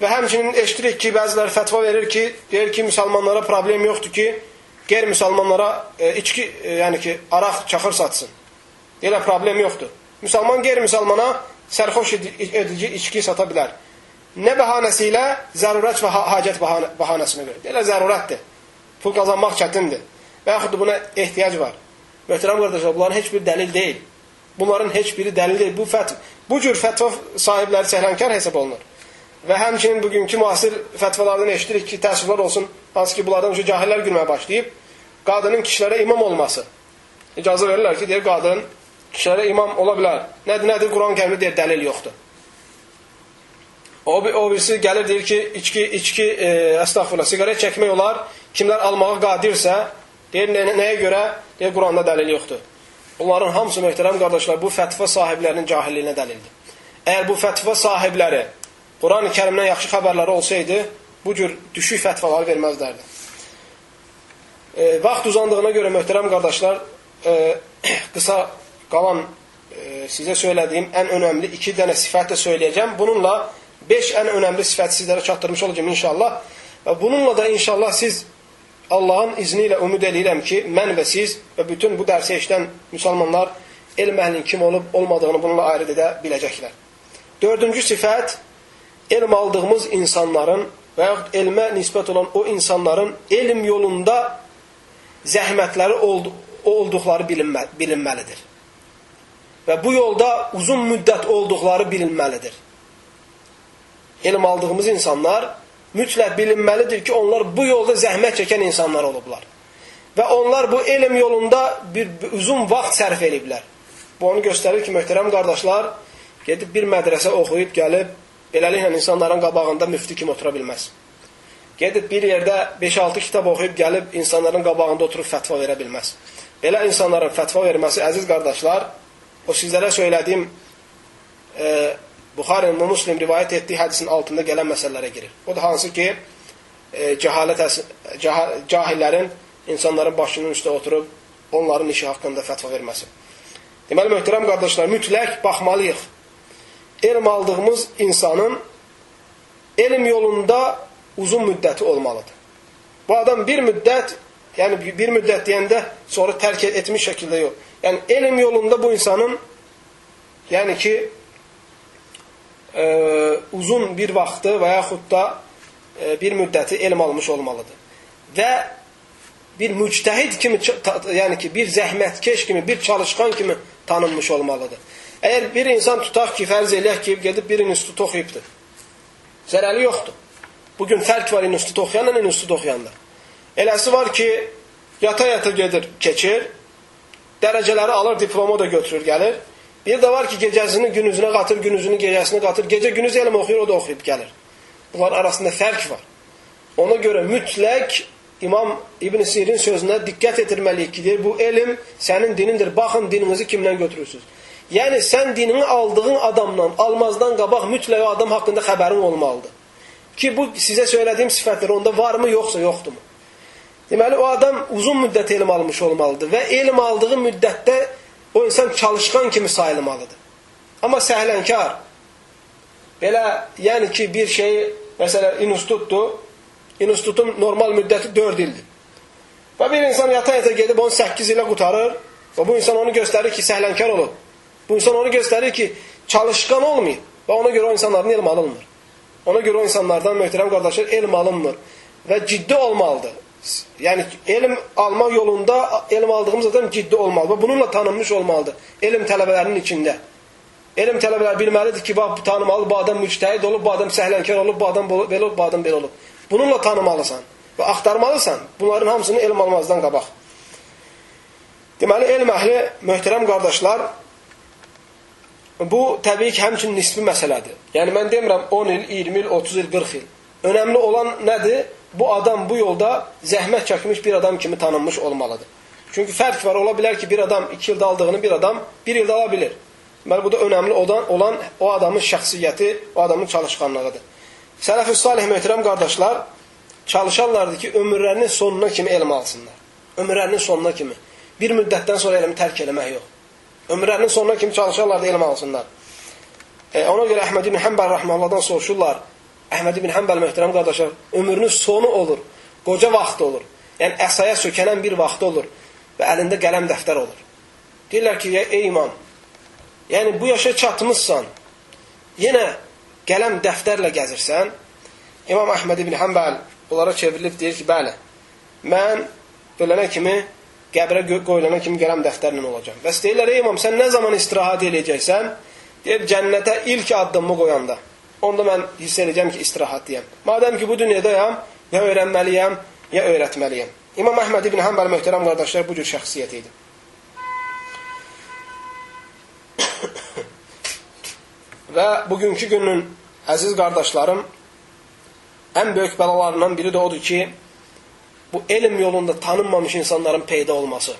Və həmçinin eşdirik ki, bəziləri fətva verir ki, deyir ki, müsəlmanlara problem yoxdur ki, qeyri-müsəlmanlara içki, yəni ki, araq, çaxır satsın. Elə problem yoxdur. Müsəlman qeyri-müsəlmana sərxoş edici içki sata bilər. Nə bəhanəsi ilə? Zərurət və hacət bəhanəsinə görə. Elə zərurətdir. Pul qazanmaq çətindir. Və yaxud da buna ehtiyac var. Möhtərəm qardaşlar, bunların heç bir dəlil deyil. Bunların heç biri dəlil deyil. Bu cür fətva sahibləri səhlənkar hesab olunur. və həmçinin bugünkü müasir fətvalardan eşitirik ki, təəssüflər olsun, hansı ki, bunlardan önce cahillər gülməyə başlayıb, qadının kişilərə imam olması. İcazə verirlər ki, deyir, qadın kişilərə imam ola bilər. Nədir? Quran-ı Kərimdə deyir, dəlil yoxdur. O birisi gəlir, deyir ki, içki, əstəğfurullah, sigaret çəkmək olar, kimlər almağa qadirsə, deyir, nəyə görə? Deyir, Quranda dəlil yoxdur. Bunların hamısı, möhtərəm qardaşlar, bu fətva sahiblərinin cahilliyinə dəlildir. Əgər bu fətva sahibləri Quran-ı Kərimdən yaxşı xəbərləri olsaydı, bu cür düşük fətvaları verməzlərdi. Vaxt uzandığına görə, möhtərəm qardaşlar, qısa qalan sizə söylədiyim ən önəmli 2 dənə sifət də söyləyəcəm. Bununla 5 ən önəmli sifəti sizlərə çatdırmış olacağım inşallah. Və bununla da inşallah siz Allahın izni ilə ümid edirəm ki, mən və siz və bütün bu dərsi eşidən müsəlmanlar elm əhlinin kim olub, olmadığını bununla ayrı edə biləcəklər. 4-cü sifət, elm aldığımız insanların və yaxud elmə nisbət olan o insanların elm yolunda zəhmətləri olduqları bilinməlidir. Və bu yolda uzun müddət olduqları bilinməlidir. Elm aldığımız insanlar mütləq bilinməlidir ki, onlar bu yolda zəhmət çəkən insanlar olublar. Və onlar bu elm yolunda bir uzun vaxt sərf ediblər. Bu onu göstərir ki, möhtərəm qardaşlar, gedib bir mədrəsə oxuyub gəlib, beləliklə insanların qabağında müftü kimi otura bilməz. Gedib bir yerdə 5-6 kitab oxuyub gəlib, insanların qabağında oturub fətva verə bilməz. Belə insanların fətva verməsi, əziz qardaşlar, o sizlərə söylədiyim Buxarinin və Müslim rivayət etdiyi hədisin altında gələn məsələlərə girir. O da hansı ki, cahillərin insanların başının üstə oturub, onların işi haqqında fətva verməsi. Deməli, möhtərəm qardaşlar, mütləq baxmalıyıq. Elm aldığımız insanın elm yolunda uzun müddəti olmalıdır. Bu adam bir müddət, yəni bir müddət deyəndə sonra tərk etmiş şəkildə yox. Yəni elm yolunda bu insanın, yəni ki, uzun bir vaxtı və yaxud da bir müddəti elm almış olmalıdır. Və bir müctəhid kimi, yəni ki, bir zəhmətkeş kimi, bir çalışqan kimi tanınmış olmalıdır. Əgər bir insan tutaq ki, fərz eləyək ki, gedib bir institut oxuyubdur. Zərəli yoxdur. Bugün fərq var institut oxuyanla institut oxuyanda. Eləsi var ki, yata-yata gedir, keçir, dərəcələri alır, diplomu da götürür, gəlir. Bir də var ki, gecəsini günüzünə qatır, günüzünü gecəsini qatır, gecə-günüz elm oxuyur, o da oxuyub gəlir. Bunlar arasında fərq var. Ona görə mütləq İmam İbn Sirin sözünə diqqət etirməliyik ki, deyir, bu elm sənin dinindir, baxın dininizi kimdən götürürsünüz. Yəni, sən dinini aldığın adamdan, almazdan qabaq mütləq o adam haqqında xəbərin olmalıdır. Ki, bu sizə söylədiyim sifətlər onda varmı, yoxsa yoxdurmu? Deməli, o adam uzun müddət elm almış olmalıdır və elm aldığı müddətdə o insan çalışqan kimi sayılmalıdır. Amma səhlənkar, belə, yəni ki, bir şeyi, məsələn, institutdur, institutun normal müddəti 4 ildir. Və bir insan yata-yata gedib onu 8 ilə qutarır və bu insan onu göstərir ki, səhlənkar olub. Bu insan onu göstərir ki, çalışqan olmayıb və ona görə o insanlardan elm alınmır. Ona görə o insanlardan, möhtərəm qardaşlar, elm alınmır və ciddi olmalıdır. Yəni, elm alma yolunda elm aldığımız adam ciddi olmalı və bununla tanınmış olmalıdır elm tələbələrinin içində. Elm tələbələr bilməlidir ki, bu tanımalı, bu adam müctəhid olub, bu adam səhlənkar olub, bu adam belə olub, bu adam belə olub. Bununla tanımalısan və axtarmalısan bunların hamısını elm almazdan qabaq. Deməli, elm əhli, möhtərəm qardaşlar, bu təbii ki, həmçinin nisbi məsələdir. Yəni, mən demirəm 10 il, 20 il, 30 il, 40 il. Önəmli olan nədir? Bu adam bu yolda zəhmət çəkmiş bir adam kimi tanınmış olmalıdır. Çünki fərq var, ola bilər ki, bir adam 2 ildə aldığını bir adam 1 ildə ala bilir. Deməli, bu da önəmli olan o adamın şəxsiyyəti, o adamın çalışqanlığıdır. Sələf-ü salih, möhtərəm qardaşlar, çalışarlardı ki, ömürlərinin sonuna kimi elm alsınlar. Ömürlərinin sonuna kimi. Bir müddətdən sonra elmi tərk eləmək yox. Ömürlərinin sonuna kimi çalışarlardı, elm alsınlar. Ona görə Əhməd ibn Həmbəl rəhməllahdan soruşurlar. Əhməd ibn Həmbəl, möhtərəm qardaşlar, ömrünün sonu olur, qoca vaxtı olur. Yəni, əsaya sökənən bir vaxtı olur və əlində qələm dəftər olur. Deyirlər ki, ey imam, yəni bu yaşa çatmışsan, yenə qələm dəftərlə gəzirsən. İmam Əhməd ibn Həmbəl onlara çevrilib deyir ki, bəli, mən ölənə kimi, qəbrə qoyulana kimi qələm dəftərlə olacaq. Və deyirlər, ey imam, sən nə zaman istirahat edəcəksən? Deyir, cənnətə ilk addımımı qoyanda. onda mən hiss edəcəm ki, istirahatlıyam. Madəm ki, bu dünyadayam, ya öyrənməliyəm, ya öyrətməliyəm. İmam Əhməd ibn Həmbəl möhtərəm qardaşlar bu cür şəxsiyyət idi. Və bugünkü günün əziz qardaşlarım, ən böyük bəlalarından biri də odur ki, bu elm yolunda tanınmamış insanların peyda olması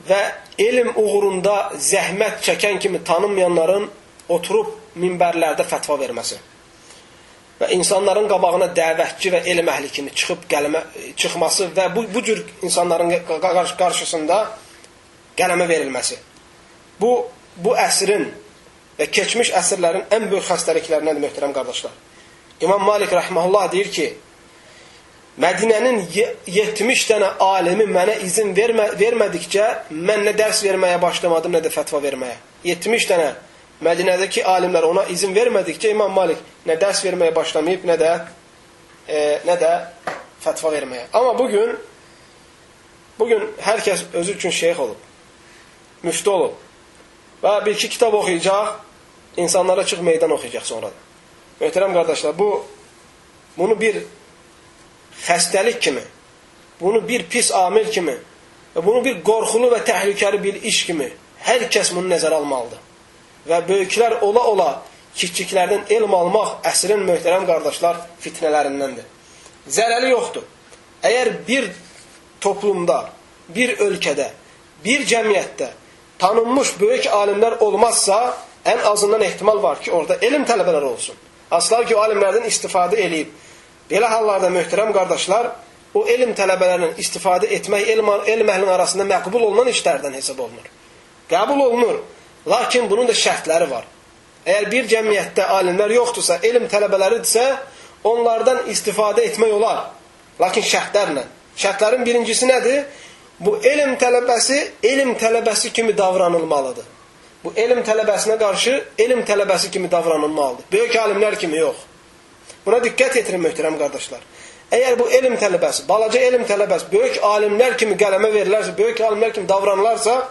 və elm uğrunda zəhmət çəkən kimi tanınmayanların oturub minbərlərdə fətva verməsi və insanların qabağına dəvətçi və elm əhli kimi çıxması və bu cür insanların qarşısında qələmə verilməsi. Bu əsrin və keçmiş əsrlərin ən böyük xəstəliklərindəndir, möhtərəm qardaşlar. İmam Malik rəhməhullah deyir ki, Mədinənin 70 dənə alimi mənə izin vermədikcə mən nə dərs verməyə başlamadım, nə də fətva verməyə. 70 dənə Mədinədəki alimlər ona izin vermədikcə İmam Malik nə dərs verməyə başlamayıb, nə də fətva verməyə. Amma bugün hər kəs özü üçün şeyx olub, müftü olub və bir-iki kitab oxuyacaq, insanlara çıx meydan oxuyacaq sonra da. Möhtərəm qardaşlar, bunu bir xəstəlik kimi, bunu bir pis amil kimi və bunu bir qorxulu və təhlükəli bir iş kimi hər kəs bunu nəzərə almalıdır. Və böyüklər ola kiçiklərdən elm almaq əsrin möhtərəm qardaşlar fitnələrindəndir. Zərəli yoxdur. Əgər bir toplumda, bir ölkədə, bir cəmiyyətdə tanınmış böyük alimlər olmazsa, ən azından ehtimal var ki, orada elm tələbələri olsun. Aslar ki, o alimlərdən istifadə eləyib. Belə hallarda möhtərəm qardaşlar, o elm tələbələrinin istifadə etmək elm əhlinin arasında məqbul olunan işlərdən hesab olunur. Qəbul olunur. Lakin bunun da şərtləri var. Əgər bir cəmiyyətdə alimlər yoxdursa, elm tələbələridirsə, onlardan istifadə etmək olar. Lakin şərtlərlə. Şərtlərin birincisi nədir? Bu elm tələbəsi kimi davranılmalıdır. Bu elm tələbəsinə qarşı elm tələbəsi kimi davranılmalıdır. Böyük alimlər kimi yox. Buna diqqət yetirin möhtərəm qardaşlar. Əgər bu elm tələbəsi, balaca elm tələbəsi böyük alimlər kimi qələmə verilərsə, böyük alimlər kimi davranılarsa,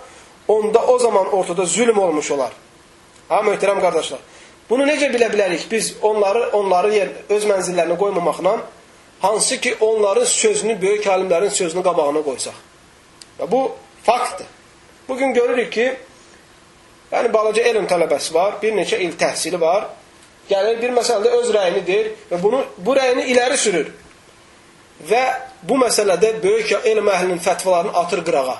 onda o zaman ortada zülm olmuş olar. Ha, möhtərəm qardaşlar. Bunu necə bilə bilərik? Biz onları öz mənzillərinə qoymamaqla, hansı ki onların sözünü, böyük alimlərin sözünü qabağına qoysaq. Və bu faktdır. Bugün görürük ki, yəni balaca elm tələbəsi var, bir neçə il təhsili var, gəlir bir məsələdə öz rəyini deyir və bu rəyini iləri sürür. Və bu məsələdə böyük elm əhlinin fətvalarını atır qırağa.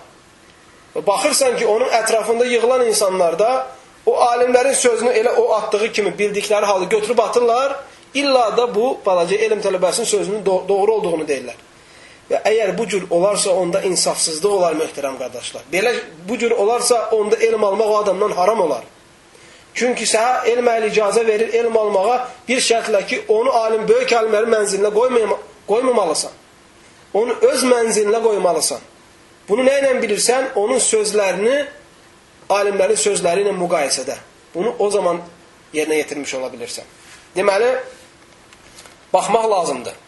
Və baxırsan ki, onun ətrafında yığılan insanlarda o alimlərin sözünü elə o atdığı kimi bildikləri halı götürüb atırlar, illa da bu balaca elm tələbəsinin sözünün doğru olduğunu deyirlər. Və əgər bu cür olarsa, onda insafsızlıq olar, möhtərəm qardaşlar. Belə bu cür olarsa, onda elm almaq o adamdan haram olar. Çünki sənə elm əhli icazə verir elm almağa bir şərtlə ki, onu böyük alimlərin mənzilinə qoymamalısan. Onu öz mənzilinə qoymalısan. Bunu nə ilə bilirsən? Onun sözlərini alimlərin sözləri ilə müqayisədə. Bunu o zaman yerinə yetirmiş ola bilirsən. Deməli, baxmaq lazımdır.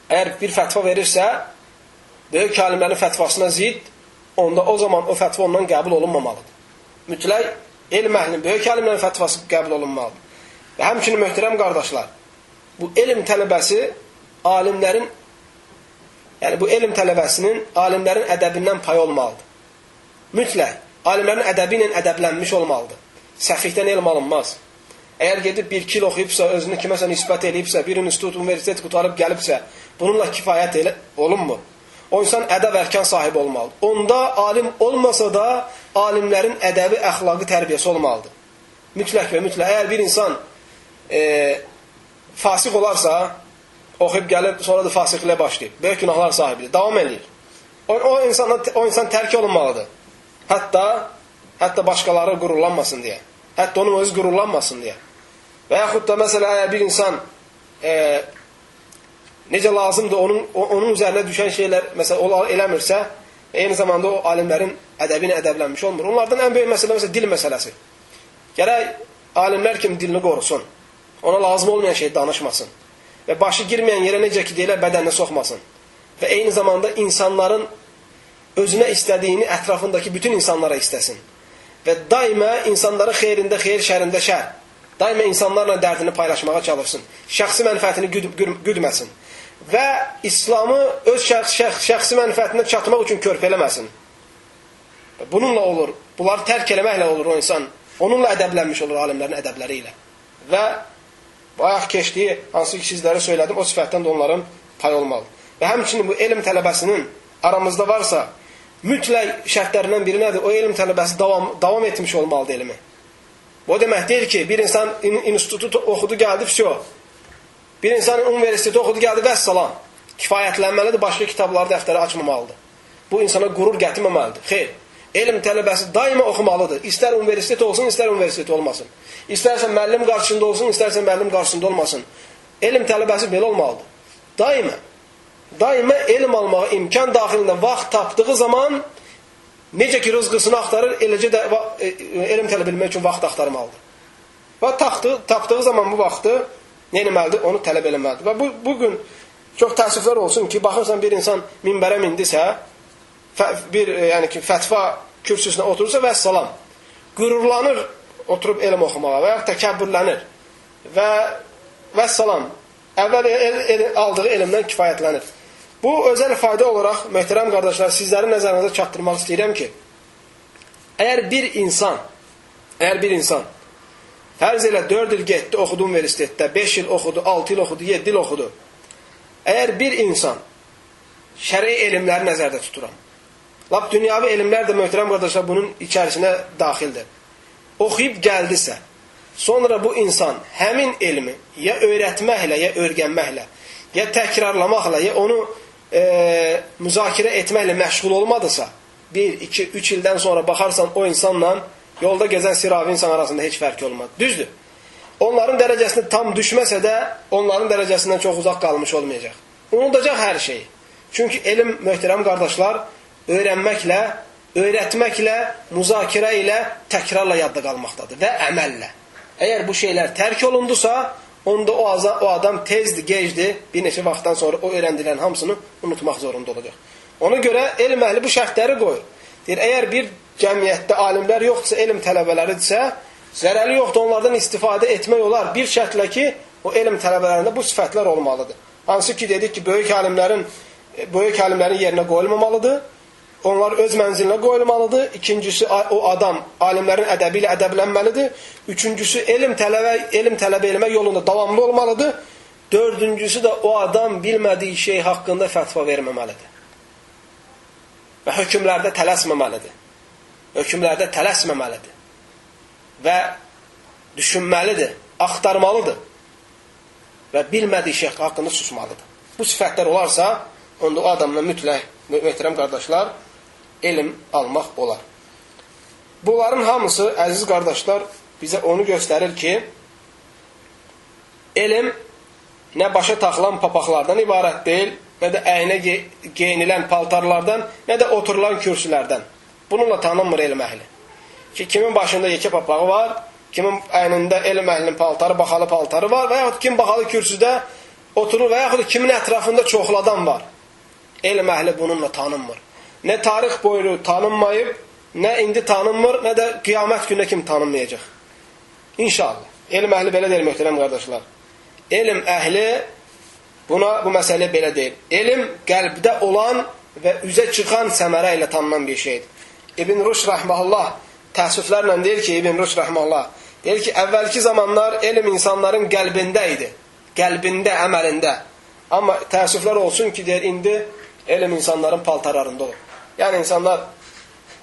Əgər bir fətva verirsə, böyük alimlərin fətvasına zid, onda o zaman o fətva ondan qəbul olunmamalıdır. Mütləq elm əhlinin, böyük alimlərin fətvası qəbul olunmalıdır. Və həmçinin möhtərəm qardaşlar, bu elm tələbəsi alimlərin, yəni bu elm tələbəsinin alimlərin ədəbindən pay olmalıdır. Mütləq alimlərin ədəbi ilə ədəblənmiş olmalıdır. Səfihdən elm alınmaz. Əgər gedib bir kil oxuyubsa, özünü kiməsə nisbət eləyibsə, bir institut, universitet qutarıb gəlibsə, bununla kifayət olunmur. O insan ədəb ərkan sahibi olmalıdır. Onda alim olmasa da alimlərin ədəbi, əxlaqı tərbiyəsi olmalıdır. Mütləq və mütləq. Əgər bir insan fasıq olarsa, oxuyub gəlib, sonra da fasiqliyə başlayıb, böyük günahlar sahibidir, davam edir. O insan tərk olunmalıdır. Hətta başqaları qürurlanmasın deyə. Hətta onun özü qürurlanmasın deyə. Və yaxud da məsələ, əgər bir insan necə lazımdır, onun üzərinə düşən şeylər məsələ eləmirsə, eyni zamanda o alimlərin ədəbi ilə ədəblənmiş olmur. Onlardan ən böyük məsələ dil məsələsi. Gərək alimlər kimi dilini qorusun. Ona lazım olmayan şey danışmasın. Və başı girməyən yerə necə ki deyilər, bədəninə soxmasın. Və eyni zamanda insanların özünə istədiyini ətrafındakı bütün insanlara istəsin. Və daima insanların xeyrində xeyr, şərində şər. Daima insanlarla dərdini paylaşmağa çalışsın. Şəxsi mənfəətini güdməsin. Və İslamı öz şəxsi mənfəətinə çatmaq üçün körpə eləməsin. Bununla olur. Bunları tərk eləməklə olur o insan. Onunla ədəblənmiş olur alimlərin ədəbləri ilə. Və bayaq keçdiyi, hansı ki sizlərə söylədim, o sifətdən də onların pay olmalı. Və həmçinin bu elm tələbəsinin aramızda varsa, mütləq şərtlərindən biri nədir? O elm tələbəsi davam etmiş olmalıdır elmi. Bu demək deyil ki, bir insan institutu oxudu, gəldi, vəsiyo. Bir insan universiteti oxudu, gəldi, vəssalam. Kifayətlənməlidir, başqa kitabları, dəftəri açmamalıdır. Bu insana qürur gətirməməlidir. Xeyr. Elm tələbəsi daima oxumalıdır. İstər universitet olsun, istər universitet olmasın. İstərsən müəllim qarşısında olsun, istərsən müəllim qarşısında olmasın. Elm tələbəsi belə olmalıdır. Daima elm almağa imkan daxilində vaxt tapdığı zaman necə ki rızqısını axtarır, eləcə də elm tələb etmək üçün vaxt axtarmalıdır. Və tapdığı zaman bu vaxtı nə etməlidir? Onu tələb eləməlidir. Və bugün çox təəssüflər olsun ki, baxırsan bir insan minbərə mindisə, yəni ki, fətva kürsüsünə oturursa və salam, qürurlanır oturub elm oxumağa və ya təkəbbürlənir və salam, əvvəl aldığı elmdən kifayətlənir. Bu, özəl fayda olaraq, möhtərəm qardaşlar, sizlərin nəzərinizə çatdırmaq istəyirəm ki, əgər bir insan, fərz elə 4 il getdi, oxudu universitetdə, 5 il oxudu, 6 il oxudu, 7 il oxudu, əgər bir insan şəri elmləri nəzərdə tuturam, lap dünyavi elmlər də, möhtərəm qardaşlar, bunun içərisinə daxildir. Oxuyub gəldisə, sonra bu insan həmin elmi ya öyrətməklə, ya öyrənməklə, ya təkrarlamaqla, ya onu müzakirə etməklə məşğul olmadısa, 1, 2, 3 ildən sonra baxarsan o insanla yolda gəzən siravi insan arasında heç fərqi olmaz. Düzdür. Onların dərəcəsində tam düşməsə də, onların dərəcəsindən çox uzaq qalmış olmayacaq. Unudacaq hər şeyi. Çünki elm, möhtərəm qardaşlar, öyrənməklə, öyrətməklə, müzakirə ilə, təkrarla yadda qalmaqdadır və əməllə. Əgər bu şeylər tərk olundusa, onda o adam tezdir, gecdir, bir neçə vaxtdan sonra o öyrəndilərin hamısını unutmaq zorunda olacaq. Ona görə elm əhli bu şərtləri qoyur. Deyir, əgər bir cəmiyyətdə alimlər yoxdursa, elm tələbələridirsə, zərəli yoxdur, onlardan istifadə etmək olar. Bir şərtlə ki, o elm tələbələrində bu sifətlər olmalıdır. Hansı ki, dedik ki, böyük alimlərin yerinə qoyulmamalıdır. Onlar öz mənzilinə qoyulmalıdır. İkincisi, o adam alimlərin ədəbi ilə ədəblənməlidir. Üçüncüsü, elm tələb eləmək yolunda davamlı olmalıdır. Dördüncüsü də o adam bilmədiyi şey haqqında fətva verməməlidir. Və hökmlərdə tələsməməlidir. Və düşünməlidir, axtarmalıdır. Və bilmədiyi şey haqqında susmalıdır. Bu sifətlər olarsa, onda o adamla mütləq, möhtərəm qardaşlar, elm almaq olar. Bunların hamısı, əziz qardaşlar, bizə onu göstərir ki, elm nə başa taxılan papaqlardan ibarət deyil, nə də əynə geyinilən paltarlardan, nə də oturulan kürsülərdən. Bununla tanınmır elm əhli. Ki, kimin başında yekə papağı var, kimin əynində elm əhlinin paltarı, baxalı paltarı var və yaxud kim baxalı kürsüdə oturur və yaxud kimin ətrafında çoxlu adam var. Elm əhli bununla tanınmır. Nə tarix boyu tanınmayıb, nə indi tanınmır, nə də qiyamət günə kim tanınmayacaq. İnşallah. Elm əhli belə deyil, möhtərəm qardaşlar. Elm əhli bu məsələ belə deyil. Elm qəlbdə olan və üzə çıxan səmərə ilə tanınan bir şeydir. İbn Rüşd rəhməhullah təəssüflərlə deyir ki, deyir ki, əvvəlki zamanlar elm insanların qəlbində idi. Qəlbində, əməlində. Amma təəssüflər olsun ki, deyir, indi elm insanların paltarlarında olur. Yəni, insanlar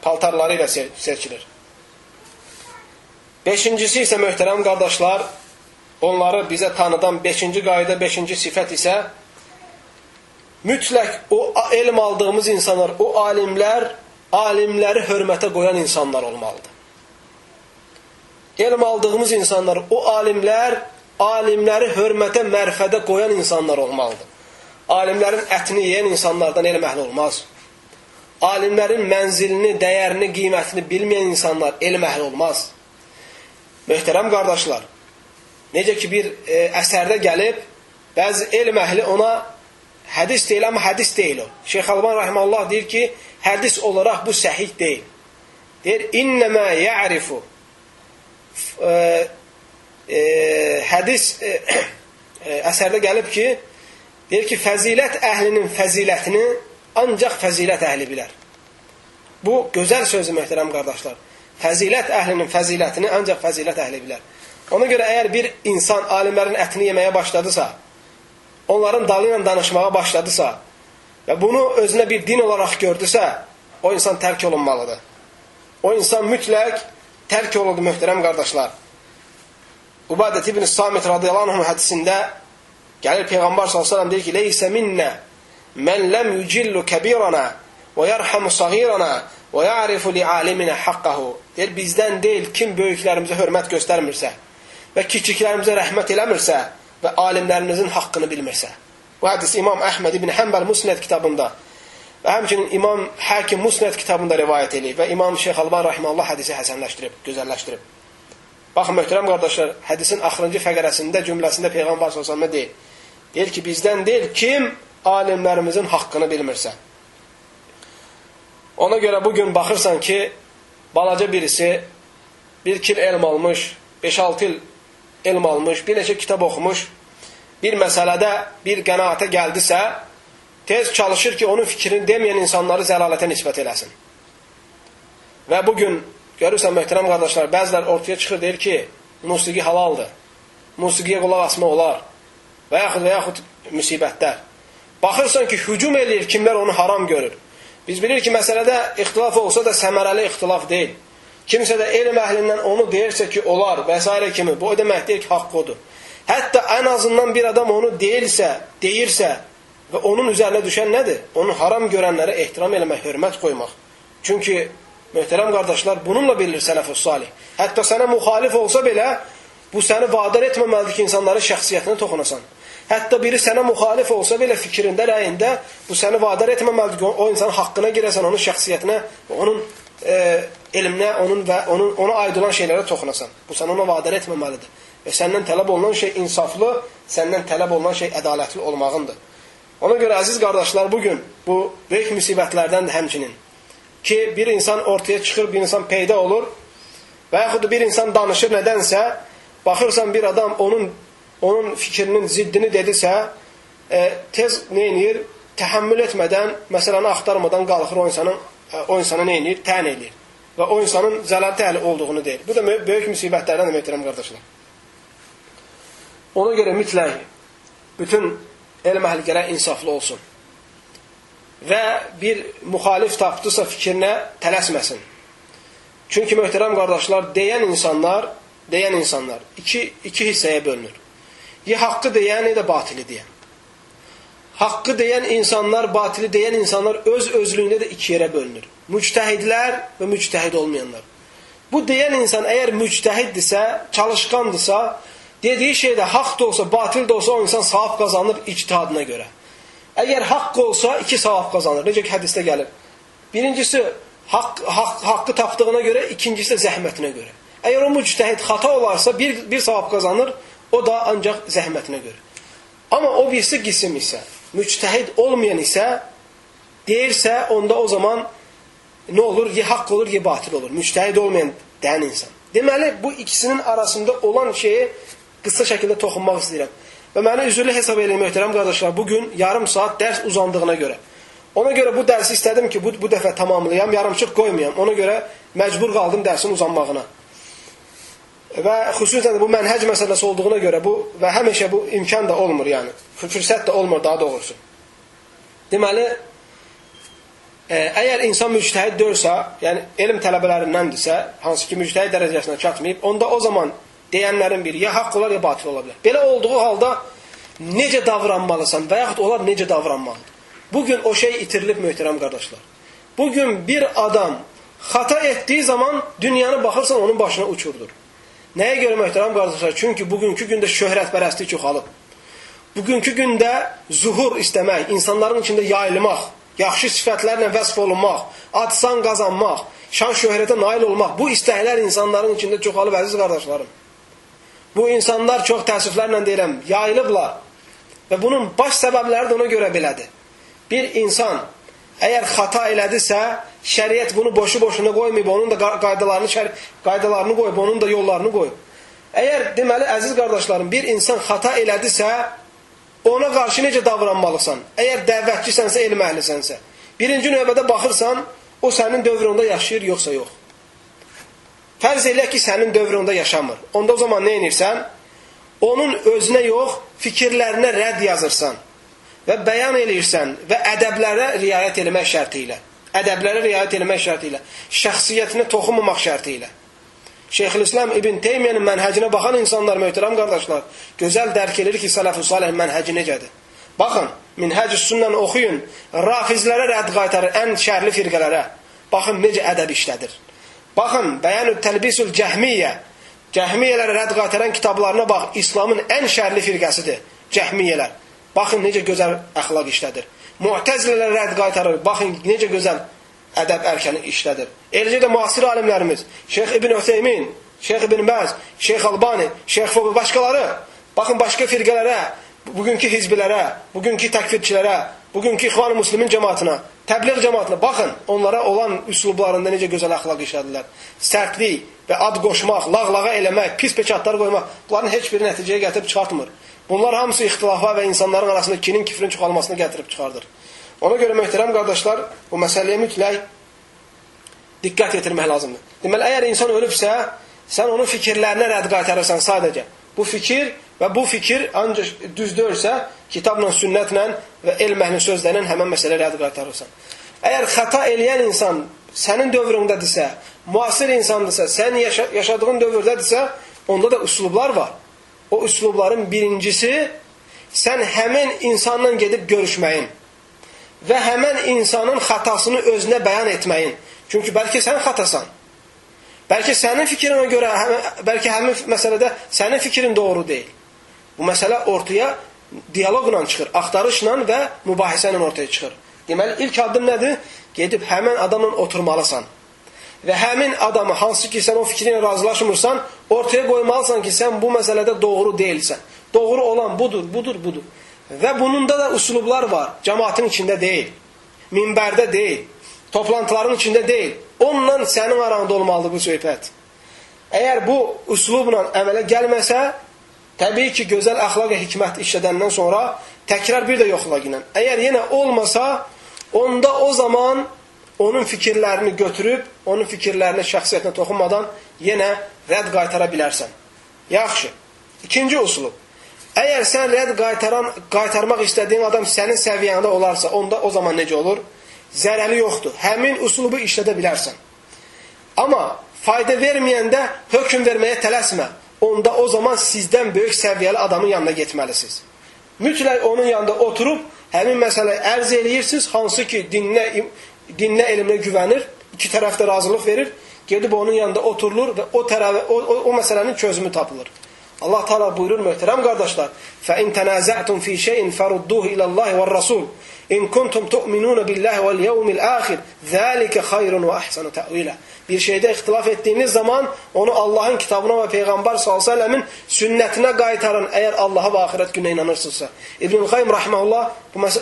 paltarları ilə seçilir. Beşincisi isə, möhtərəm qardaşlar, onları bizə tanıdan 5-ci qayda, 5-ci sifət isə mütləq o elm aldığımız insanlar, o alimləri hörmətə qoyan insanlar olmalıdır. Elm aldığımız insanlar, o alimləri hörmətə, mərfədə qoyan insanlar olmalıdır. Alimlərin ətini yeyən insanlardan elm əhli olmaz. Alimlərin mənzilini, dəyərini, qiymətini bilməyən insanlar elm əhli olmaz. Möhtərəm qardaşlar, necə ki bir əsərdə gəlib, bəzi elm əhli ona hədis deyil, amma hədis deyil o. Şeyx Əlban rəhməllah deyir ki, hədis olaraq bu səhih deyil. Deyir, innəmə ya'rifu hədis əsərdə gəlib ki, deyir ki, fəzilət əhlinin fəzilətini ancaq fəzilət əhli bilər. Bu, gözəl sözü möhtərəm qardaşlar. Fəzilət əhlinin fəzilətini ancaq fəzilət əhli bilər. Ona görə əgər bir insan alimlərin ətini yeməyə başladısa, onların dalı ilə danışmağa başladısa və bunu özünə bir din olaraq gördüsə, o insan tərk olunmalıdır. O insan mütləq tərk olundu möhtərəm qardaşlar. Ubadət ibn Samit radiyallahu anh hədisində gəlir Peyğəmbər s.ə.v deyir ki, leysə minnə mən ləm yücillu kəbirana və yərhamu sağirana və ya'rifu li aliminə haqqahu. Deyir, bizdən deyil kim böyüklərimizə hörmət göstərmirsə və kiçiklərimizə rəhmət eləmirsə və alimlərimizin haqqını bilmirsə. Bu hədisi İmam Əhməd ibn Həmbəl Musnəd kitabında və həmçinin İmam Hakim Musnəd kitabında rivayət edib və İmam Şeyx Əlban Rahiməllah hədisi həsənləşdirib, gözəlləşdirib. Baxın, möhtərəm qardaşlar, hədisin axırıncı fəqərəsində, cümləsində Peyğəmbər s.ə.v deyir ki, bizdən deyil kim alimlərimizin haqqını bilmirsə. Ona görə bugün baxırsan ki, balaca birisi bir kil elm almış, 5-6 il elm almış, bir neçə kitab oxumuş, bir məsələdə bir qənaətə gəldisə, tez çalışır ki, onun fikrini deməyən insanları zəlalətə nisbət eləsin. Və bugün görürsən, möhtərəm qardaşlar, bəzilər ortaya çıxır, deyir ki, musiqi halaldır, musiqiyə qulaq asma olar və yaxud müsibətlər. Baxırsan ki, hücum eləyir, kimlər onu haram görür. Biz bilir ki, məsələdə ixtilaf olsa da səmərəli ixtilaf deyil. Kimsə də elm əhlindən onu deyirsə ki, olar və s. kimi, bu o demək deyir ki, haqq odur. Hətta ən azından bir adam onu deyirsə və onun üzərinə düşən nədir? Onu haram görənlərə ehtiram eləmək, hörmət qoymaq. Çünki, möhtərəm qardaşlar, bununla bilir sələf-ü salih. Hətta sənə müxalif olsa belə, bu səni vadar etməməlidir ki, insanların şəxsiyyətinə toxunasan. Hətta biri sənə müxalif olsa belə fikrində, rəyində, bu səni vadar etməməlidir ki, o insanın haqqına girəsən, onun şəxsiyyətinə, onun elminə, ona aid olan şeylərə toxunasan. Bu səni ona vadar etməməlidir. Və səndən tələb olunan şey insaflı, səndən tələb olunan şey ədalətli olmağındır. Ona görə, əziz qardaşlar, bugün bu böyük müsibətlərdən də həmçinin ki, bir insan ortaya çıxır, bir insan peyda olur və yaxud bir insan danışır nədənsə, baxırsan bir adam onun fikrinin ziddini dedisə, tez neyinir? Təhəmmül etmədən, məsələni axtarmadan qalxır o insana neyinir? Tən eləyir. Və o insanın zəlalət əhli olduğunu deyir. Bu da böyük müsibətlərdən də möhtərəm qardaşlar. Ona görə mütləq bütün elm əhli gərək insaflı olsun. Və bir müxalif tapdısa fikrinə tələsməsin. Çünki möhtərəm qardaşlar, deyən insanlar iki hissəyə bölünür. Ya haqqı deyən, ya da batili deyən. Haqqı deyən insanlar, batili deyən insanlar öz özlüyündə də iki yerə bölünür. Müctəhidlər və müctəhid olmayanlar. Bu deyən insan əgər müctəhiddirsə, çalışqandırsa, dediyi şey də haqq da olsa, batil də olsa o insan savab qazanır ictihadına görə. Əgər haqq olsa, 2 savab qazanır. Necə ki, hədisdə gəlir. Birincisi, haqqı tapdığına görə, ikincisi də zəhmətinə görə. Əgər o müctəhid xata olarsa, bir savab qazanır, o da ancaq zəhmətinə görə. Amma o birisi qisim isə, müctəhid olmayan isə, deyirsə, onda o zaman nə olur? Ya haqq olur, ya batil olur. Müctəhid olmayan deyən insan. Deməli, bu ikisinin arasında olan şeyi qısa şəkildə toxunmaq istəyirəm. Və məni üzrlü hesab edin, möhtərəm qardaşlar, bugün yarım saat dərs uzandığına görə. Ona görə bu dərsi istədim ki, bu dəfə tamamlayam, yarımçıq qoymayam. Ona görə məcbur qaldım dərsin uzanmağına. Və xüsusən də bu mənhəc məsələsi olduğuna görə və həmişə bu imkan da olmur, yəni. Fürsət də olmur, daha doğrusu. Deməli, əgər insan müctəhid deyirsə, yəni elm tələbələrindəndirsə, hansı ki müctəhid dərəcəsinə çatmayıb, onda o zaman deyənlərin biri ya haqq olar, ya batil ola bilər. Belə olduğu halda necə davranmalısan və yaxud onlar necə davranmalıdır? Bugün o şey itirilib, möhtərəm qardaşlar. Bugün bir adam xata etdiyi zaman dünyanı baxırsan onun başına uçurdur. Nəyə görə, möhtərəm qardaşlar? Çünki bugünkü gündə şöhrətpərəstlik çoxalıb. Bugünkü gündə zuhur istəmək, insanların içində yayılmaq, yaxşı sifətlərlə vəsf olunmaq, ad-san qazanmaq, şan şöhrətə nail olmaq, bu istəklər insanların içində çoxalıb, əziz qardaşlarım. Bu insanlar çox təəssüflərlə deyirəm, yayılıblar və bunun baş səbəbləri də ona görə belədir. Bir insan əgər xata elədisə, şəriət bunu boşu-boşuna qoymayıb, onun da qaydalarını qoyub, onun da yollarını qoyub. Əgər deməli, əziz qardaşlarım, bir insan xata elədisə, ona qarşı necə davranmalısan? Əgər dəvətçisənsə, elm əhlisənsə. Birinci növbədə baxırsan, o sənin dövründə yaşayır, yoxsa yox. Fərz elə ki, sənin dövründə yaşamır. Onda o zaman nə edirsən? Onun özünə yox, fikirlərinə rədd yazırsan və bəyan eləyirsən və ədəblərə riayət eləmək şərti ilə. Ədəblərə riayət eləmək şərti ilə. Şəxsiyyətinə toxunmamaq şərti ilə. Şeyxülislam İbn Teymiyyənin mənhəcinə baxan insanlar, möhtərəm qardaşlar, gözəl dərk edir ki, Sələf-ü Salih mənhəci necədir? Baxın, Minhəc-i Sünnəni oxuyun, rafizlərə rədd qaytarır, ən şərli firqələrə. Baxın, necə ədəb işlədir. Baxın, Bəyan-ü Təlbisul Cəhmiyyə, Cəhmiyyələrə rədd qaytaran kitablarına bax, İslamın ən şərli firqəsidir, Cəhmiyyələr. Baxın, necə gözəl əxlaq işlədir. Mu'təzilələrə rədd qaytarır, baxın, necə gözəl ədəb ərkəni işlədir. Eləcə də müasir alimlərimiz, Şeyx İbn Ütheymin, Şeyx İbn Bəz, Şeyx Albani, Şeyx Foqi, başqaları, baxın, başqa firqələrə, bugünkü hizbilərə, bugünkü təkfirçilərə, bugünkü İxvan-ı Müslimin cəmaatına, təbliğ cəmaatına, baxın, onlara olan üslublarında necə gözəl əxlaq işlədirlər. Sərtlik və ad qoşmaq, lağlağa eləmək, pis peçatlar qoymaq, bunların heç bir nəticəyə gətirib çıxartmır. Bunlar hamısı ixtilafa və insanların arasında kinin, kifrin çoxalmasını gətirib çıxardır. Ona görə möhtərəm qardaşlar, bu məsələyə mütləq diqqət yetirmək lazımdır. Deməli, əgər insan ölübsə, sən onun fikirlərinə rədd qaytarırsan sadəcə. Bu fikir və bu fikir ancaq düzdürsə, kitabla, sünnətlə və elm əhli sözlərlə həmən məsələ rədd qaytarırsan. Əgər xəta eləyən insan sənin dövründədirsə, müasir insandırsa, sən yaşadığın dövrdədirsə, onda da üslublar var. O üslubların birincisi, sən həmin insanla gedib görüşməyin və həmən insanın xatasını özünə bəyan etməyin. Çünki bəlkə sən xatasan. Bəlkə sənin fikrinə görə, bəlkə həmin məsələdə sənin fikrin doğru deyil. Bu məsələ ortaya diyaloqla çıxır, axtarışla və mübahisə ilə ortaya çıxır. Deməli, ilk addım nədir? Gedib həmən adamla oturmalısan. Və həmin adamı, hansı ki sən o fikrinə razılaşmırsan, ortaya qoymalısan ki, sən bu məsələdə doğru deyilsən. Doğru olan budur, budur, budur. Və bunun da üslublar var. Cəmaatın içində deyil, minbərdə deyil, toplantıların içində deyil. Onunla sənin aranda olmalıdır bu söhbət. Əgər bu üslubla əmələ gəlməsə, təbii ki, gözəl əxlaq və hikmət işlədəndən sonra təkrar bir də yoxlaq ilə. Əgər yenə olmasa, onda o zaman onun fikirlərini götürüb, onun fikirlərini şəxsiyyətinə toxunmadan yenə rədd qaytara bilərsən. Yaxşı. İkinci usulub. Əgər sən rədd qaytarmaq istədiyin adam sənin səviyyəndə olarsa, onda o zaman necə olur? Zərəli yoxdur. Həmin usulubu işlədə bilərsən. Amma fayda verməyəndə hökm verməyə tələsmə. Onda o zaman sizdən böyük səviyyəli adamın yanına getməlisiniz. Mütləq onun yanında oturub, həmin məsələyi ərz eləyirsiniz, hansı ki dinlə elminə güvənir, iki tərəf də razılıq verir, gedib onun yanında oturulur və o məsələnin çözümü tapılır. Allah Teala buyurur, möhtərəm qardaşlar, فَاِنْ تَنَازَعْتُمْ فِي شَيْءٍ فَرُدُّوهُ اِلَى اللّٰهِ وَالرَّسُولِ اِنْ كُنْتُمْ تُؤْمِنُونَ بِاللّٰهِ وَالْيَوْمِ الْآخِرِ ذَٰلِكَ خَيْرٌ وَأَحْسَنُ تَأْوِيلًا. Bir şeydə ixtilaf etdiyiniz zaman onu Allahın kitabına və Peyğəmbər s.ə.v-in sünnətinə qaytarın, əgər Allaha və axirət günə inanırsınızsa. İbn-i Qayyim rahimehullah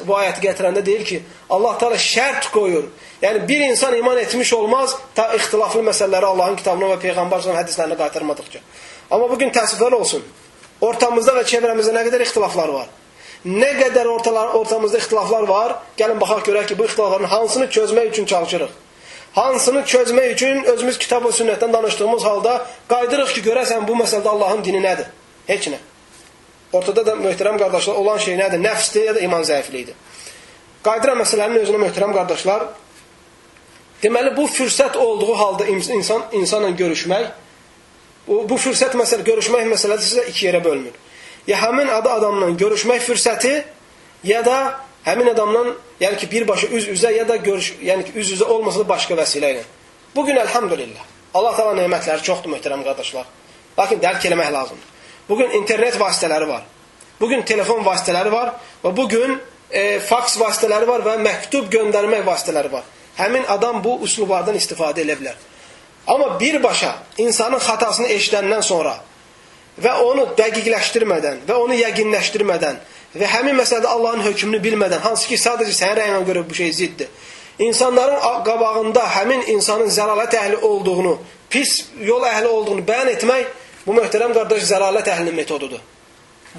bu ayəti gətirəndə deyir ki, Allah Teala şərt qoyur. Yəni bir insan iman etmiş olmaz ta ixtilaflı məsələləri Allahın kitabına və Peyğəmbər s.ə.v hədislərinə qaytarmadıqca. Amma bugün təəssüflər olsun. Ortamızda və çevrəmizdə nə qədər ixtilaflar var? Nə qədər ortamızda ixtilaflar var? Gəlin baxaq görək ki, bu ixtilafların hansını çözmək üçün çalışırıq. Hansını çözmək üçün özümüz kitab və sünnətdən danışdığımız halda qaydırıq ki, görəsən bu məsələdə Allahın dini nədir? Heç nə. Ortada da möhtərəm qardaşlar olan şey nədir? Nəfsdir ya da iman zəifliyidir. Qaydıra məsələnin özünə möhtərəm qardaşlar, deməli bu fürsət olduğu halda insanla görüşmək, bu fürsət görüşmək məsələsi sizə iki yerə bölünür. Ya həmin adamla görüşmək fürsəti, ya da həmin adamla, yəni ki, birbaşa üz-üzə, ya da yəni ki, üz-üzə olmasa da başqa vəsilə ilə. Bugün əlhamdülillah, Allah Teala nemətləri çoxdur möhtərəm qardaşlar. Lakin dərk eləmək lazımdır. Bugün internet vasitələri var. Bugün telefon vasitələri var və bugün faks vasitələri var və məktub göndərmək vasitələri var. Həmin adam bu üslublardan istifadə edə bilər. Amma birbaşa insanın xatasını eşidəndən sonra və onu dəqiqləşdirmədən və onu yəqinləşdirmədən və həmin məsələdə Allahın hökmünü bilmədən, hansı ki sadəcə sənin rəyinə görə bu şey ziddir, insanların qabağında həmin insanın zəlalət əhli olduğunu, pis yol əhli olduğunu bəyan etmək Bu möhtərəm qardaş zəlalət əhlinin metodudur.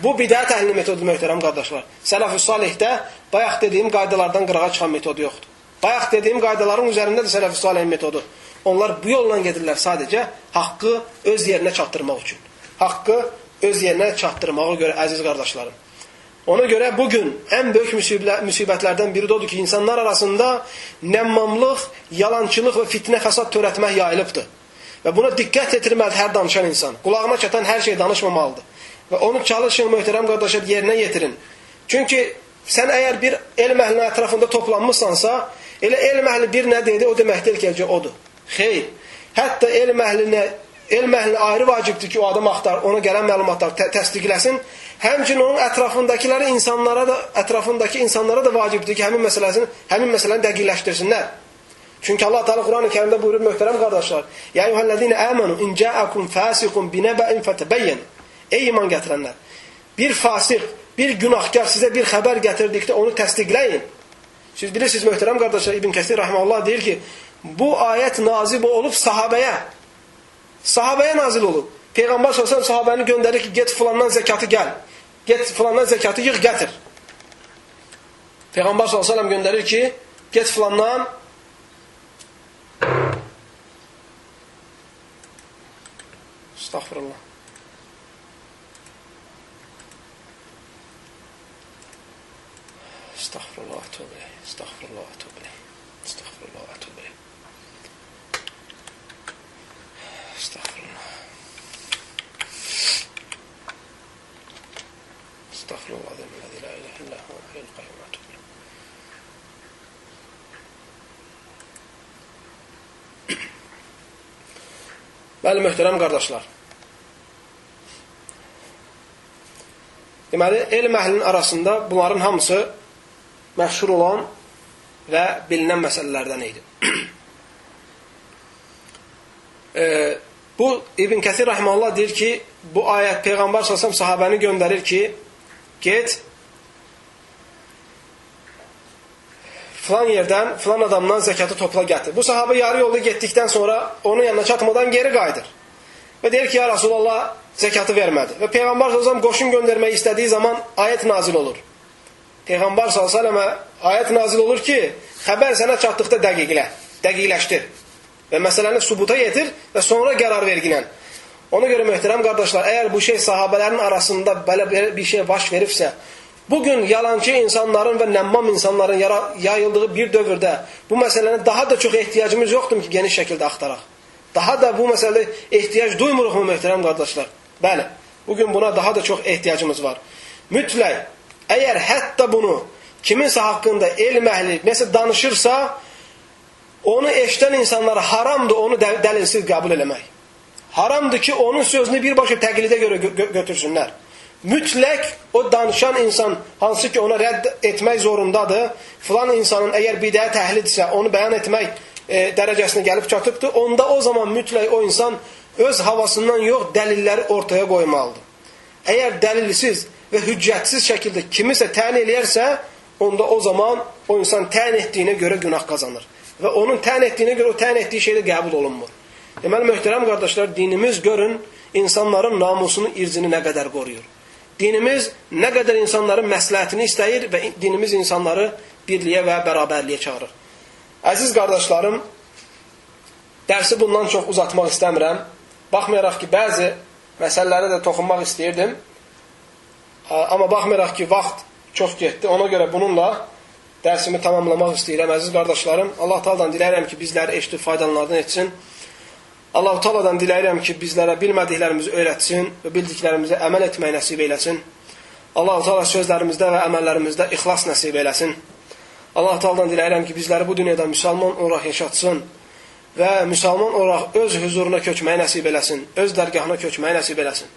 Bu bidət əhlinin metodudur möhtərəm qardaşlar. Sələf-i salihdə bayaq dediyim qaydalardan qırağa çıxan metodu yoxdur. Bayaq dediyim qaydaların üzərində də sələf-i salihin metodu. Onlar bu yolla gedirlər sadəcə haqqı öz yerinə çatdırmaq üçün. Haqqı öz yerinə çatdırmağa görə əziz qardaşlarım. Ona görə bugün ən böyük müsibətlərdən biri odur ki, insanlar arasında nəmmamlıq, yalançılıq və fitnə fəsad törətmək yayılıbdır. Və buna diqqət yetirməlidir hər danışan insan. Qulağına çatan hər şey danışmamalıdır. Və onu çalışın, möhtərəm qardaşlar, yerinə yetirin. Çünki sən əgər bir elm əhlinin ətrafında toplanmışsansa, elə elm əhli bir nə dedi, o deməkdir ki, odur. Xeyr. Hətta elm əhlinə ayrı vacibdir ki, o adam axtar, ona gələn məlumatları təsdiqləsin. Həmçinin onun ətrafındakı insanlara da vacibdir ki, həmin məsələni dəqiqləşdirsinlər. Çünki Allah Teala Quran-ı Kərimdə buyurur, möhtərəm qardaşlar: "Ya eyyuhellezine amanu in ja'akum fasiqun binaba'in fatabayyan." Ey iman gətirənlər, bir fasiq, bir günahkar sizə bir xəbər gətirdikdə onu təsdiqləyin. Siz bilirsiniz möhtərəm qardaşlar, İbn Kəsir rahmeullah deyir ki, bu ayət nazil olub sahabəyə. Sahabəyə nazil olub. Peyğəmbər sallallahu əleyhi və səlləm sahabəni göndərir ki, get filandan zəkatı gəl. Get filandan zəkatı yığ, gətir. Peyğəmbər sallallahu əleyhi və səlləm göndərir ki, get filandan Estağfurullah. Estağfurullah, tövbe. Estağfurullah, tövbe. Estağfurullah, tövbe. Estağfurullah. Estağfurullah, la ilahe illa huvel hayyul kayyum. Bəli, möhtərəm qardaşlar. Deməli, elm əhlinin arasında bunların hamısı məşhur olan və bilinən məsələlərdən idi. Bu, İbn Kəsir rahmeullah deyir ki, bu ayət Peyğəmbər sallallahu sahabəni göndərir ki, get, filan yerdən, filan adamdan zəkatı topla gətir. Bu sahabə yarı yolda getdikdən sonra onun yanına çatmadan geri qayıdır. Və deyir ki, ya Rasulallah, zəkatı vermədi. Və Peyğəmbər s.ə.v qoşun göndərmək istədiyi zaman ayət nazil olur. Peyğəmbər s.ə.və ayət nazil olur ki, xəbər sənə çatdıqda dəqiqləşdir. Və məsələni subuta yetir və sonra qərar verginən. Ona görə möhtərəm qardaşlar, əgər bu şey sahabələrin arasında belə bir şey baş veribsə, bugün yalancı insanların və nəmmam insanların yayıldığı bir dövrdə bu məsələni daha da çox ehtiyacımız yoxdur ki, geniş şəkildə axtaraq. Daha da bu məsələdə ehtiyac duymuruq mu, möhtərəm qardaşlar? Bəli, bugün buna daha da çox ehtiyacımız var. Mütləq, əgər hətta bunu kiminsə haqqında elm əhli nəsə danışırsa, onu eşdən insanlara haramdır onu dəlilsiz qəbul eləmək. Haramdır ki, onun sözünü birbaşa təqlidə görə götürsünlər. Mütləq o danışan insan hansı ki ona rədd etmək zorundadır, filan insanın əgər bidət əhlidirsə onu bəyan etmək dərəcəsinə gəlib çatıbdır, onda o zaman mütləq o insan öz havasından yox, dəlilləri ortaya qoymalıdır. Əgər dəlilsiz və hüccətsiz şəkildə kimisə təyin eləyərsə, onda o zaman o insan təyin etdiyinə görə günah qazanır. Və onun təyin etdiyinə görə o təyin etdiyi şey də qəbul olunmur. Deməli, möhtərəm qardaşlar, dinimiz görün, insanların namusunu, irzini nə qədər qoruyur. Dinimiz nə qədər insanların məsləhətini istəyir və dinimiz insanları birliyə və bərabərliyə çağırır. Əziz qardaşlarım, dərsi bundan çox uzatmaq istəmirəm. Baxmayaraq ki, bəzi məsələlərə də toxunmaq istəyirdim. Amma baxmayaraq ki, vaxt çox getdi. Ona görə bununla dərsimi tamamlamaq istəyirəm. Əziz qardaşlarım, Allah Taala'dan diləyirəm ki, bizləri eşidib faydalanlardan etsin. Allah Taala'dan diləyirəm ki, bizlərə bilmədiklərimizi öyrətsin və bildiklərimizə əməl etmək nəsib eləsin. Allah Taala sözlərimizdə və əməllərimizdə ixlas nəsib eləsin. Allah Taala'dan diləyirəm ki, bizləri bu dünyada müsəlman olaraq yaşatsın və müsəlman olaraq öz huzuruna köçməyi nəsib eləsin, öz dərgahına köçməyi nəsib eləsin.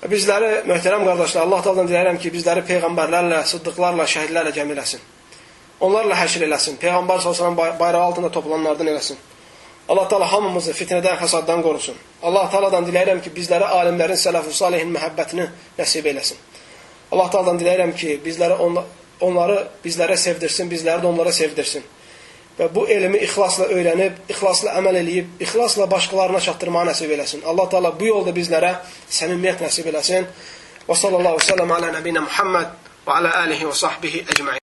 Və bizləri, möhtərəm qardaşlar, Allah Taala'dan diləyirəm ki, bizləri peyğəmbərlərlə, sıddıqlarla, şəhidlərlə cəm eləsin. Onlarla həşr eləsin. Peyğəmbər s.ə.v bayrağı altında toplananlardan eləsin. Allah Taala hamımızı fitnədən, fəsaddan qorusun. Allah Taala'dan diləyirəm ki, bizlərə alimlərin, sələf-ü salihin məhəbbətini nəsib eləsin. Allah Taala'dan diləyirəm ki, onları bizlərə sevdirsin, bizləri də onlara sevdirsin. və bu elmi ixlasla öyrənib, ixlasla əməl eləyib, ixlasla başqalarına çatdırmağı nəsib eləsin. Allah Teala bu yolda bizlərə səmimiyyət nəsib eləsin. Və sallallahu aleyhi və səlləm alə nəbiyyə Muhammed və alə alihi və sahbihi əcmaîn.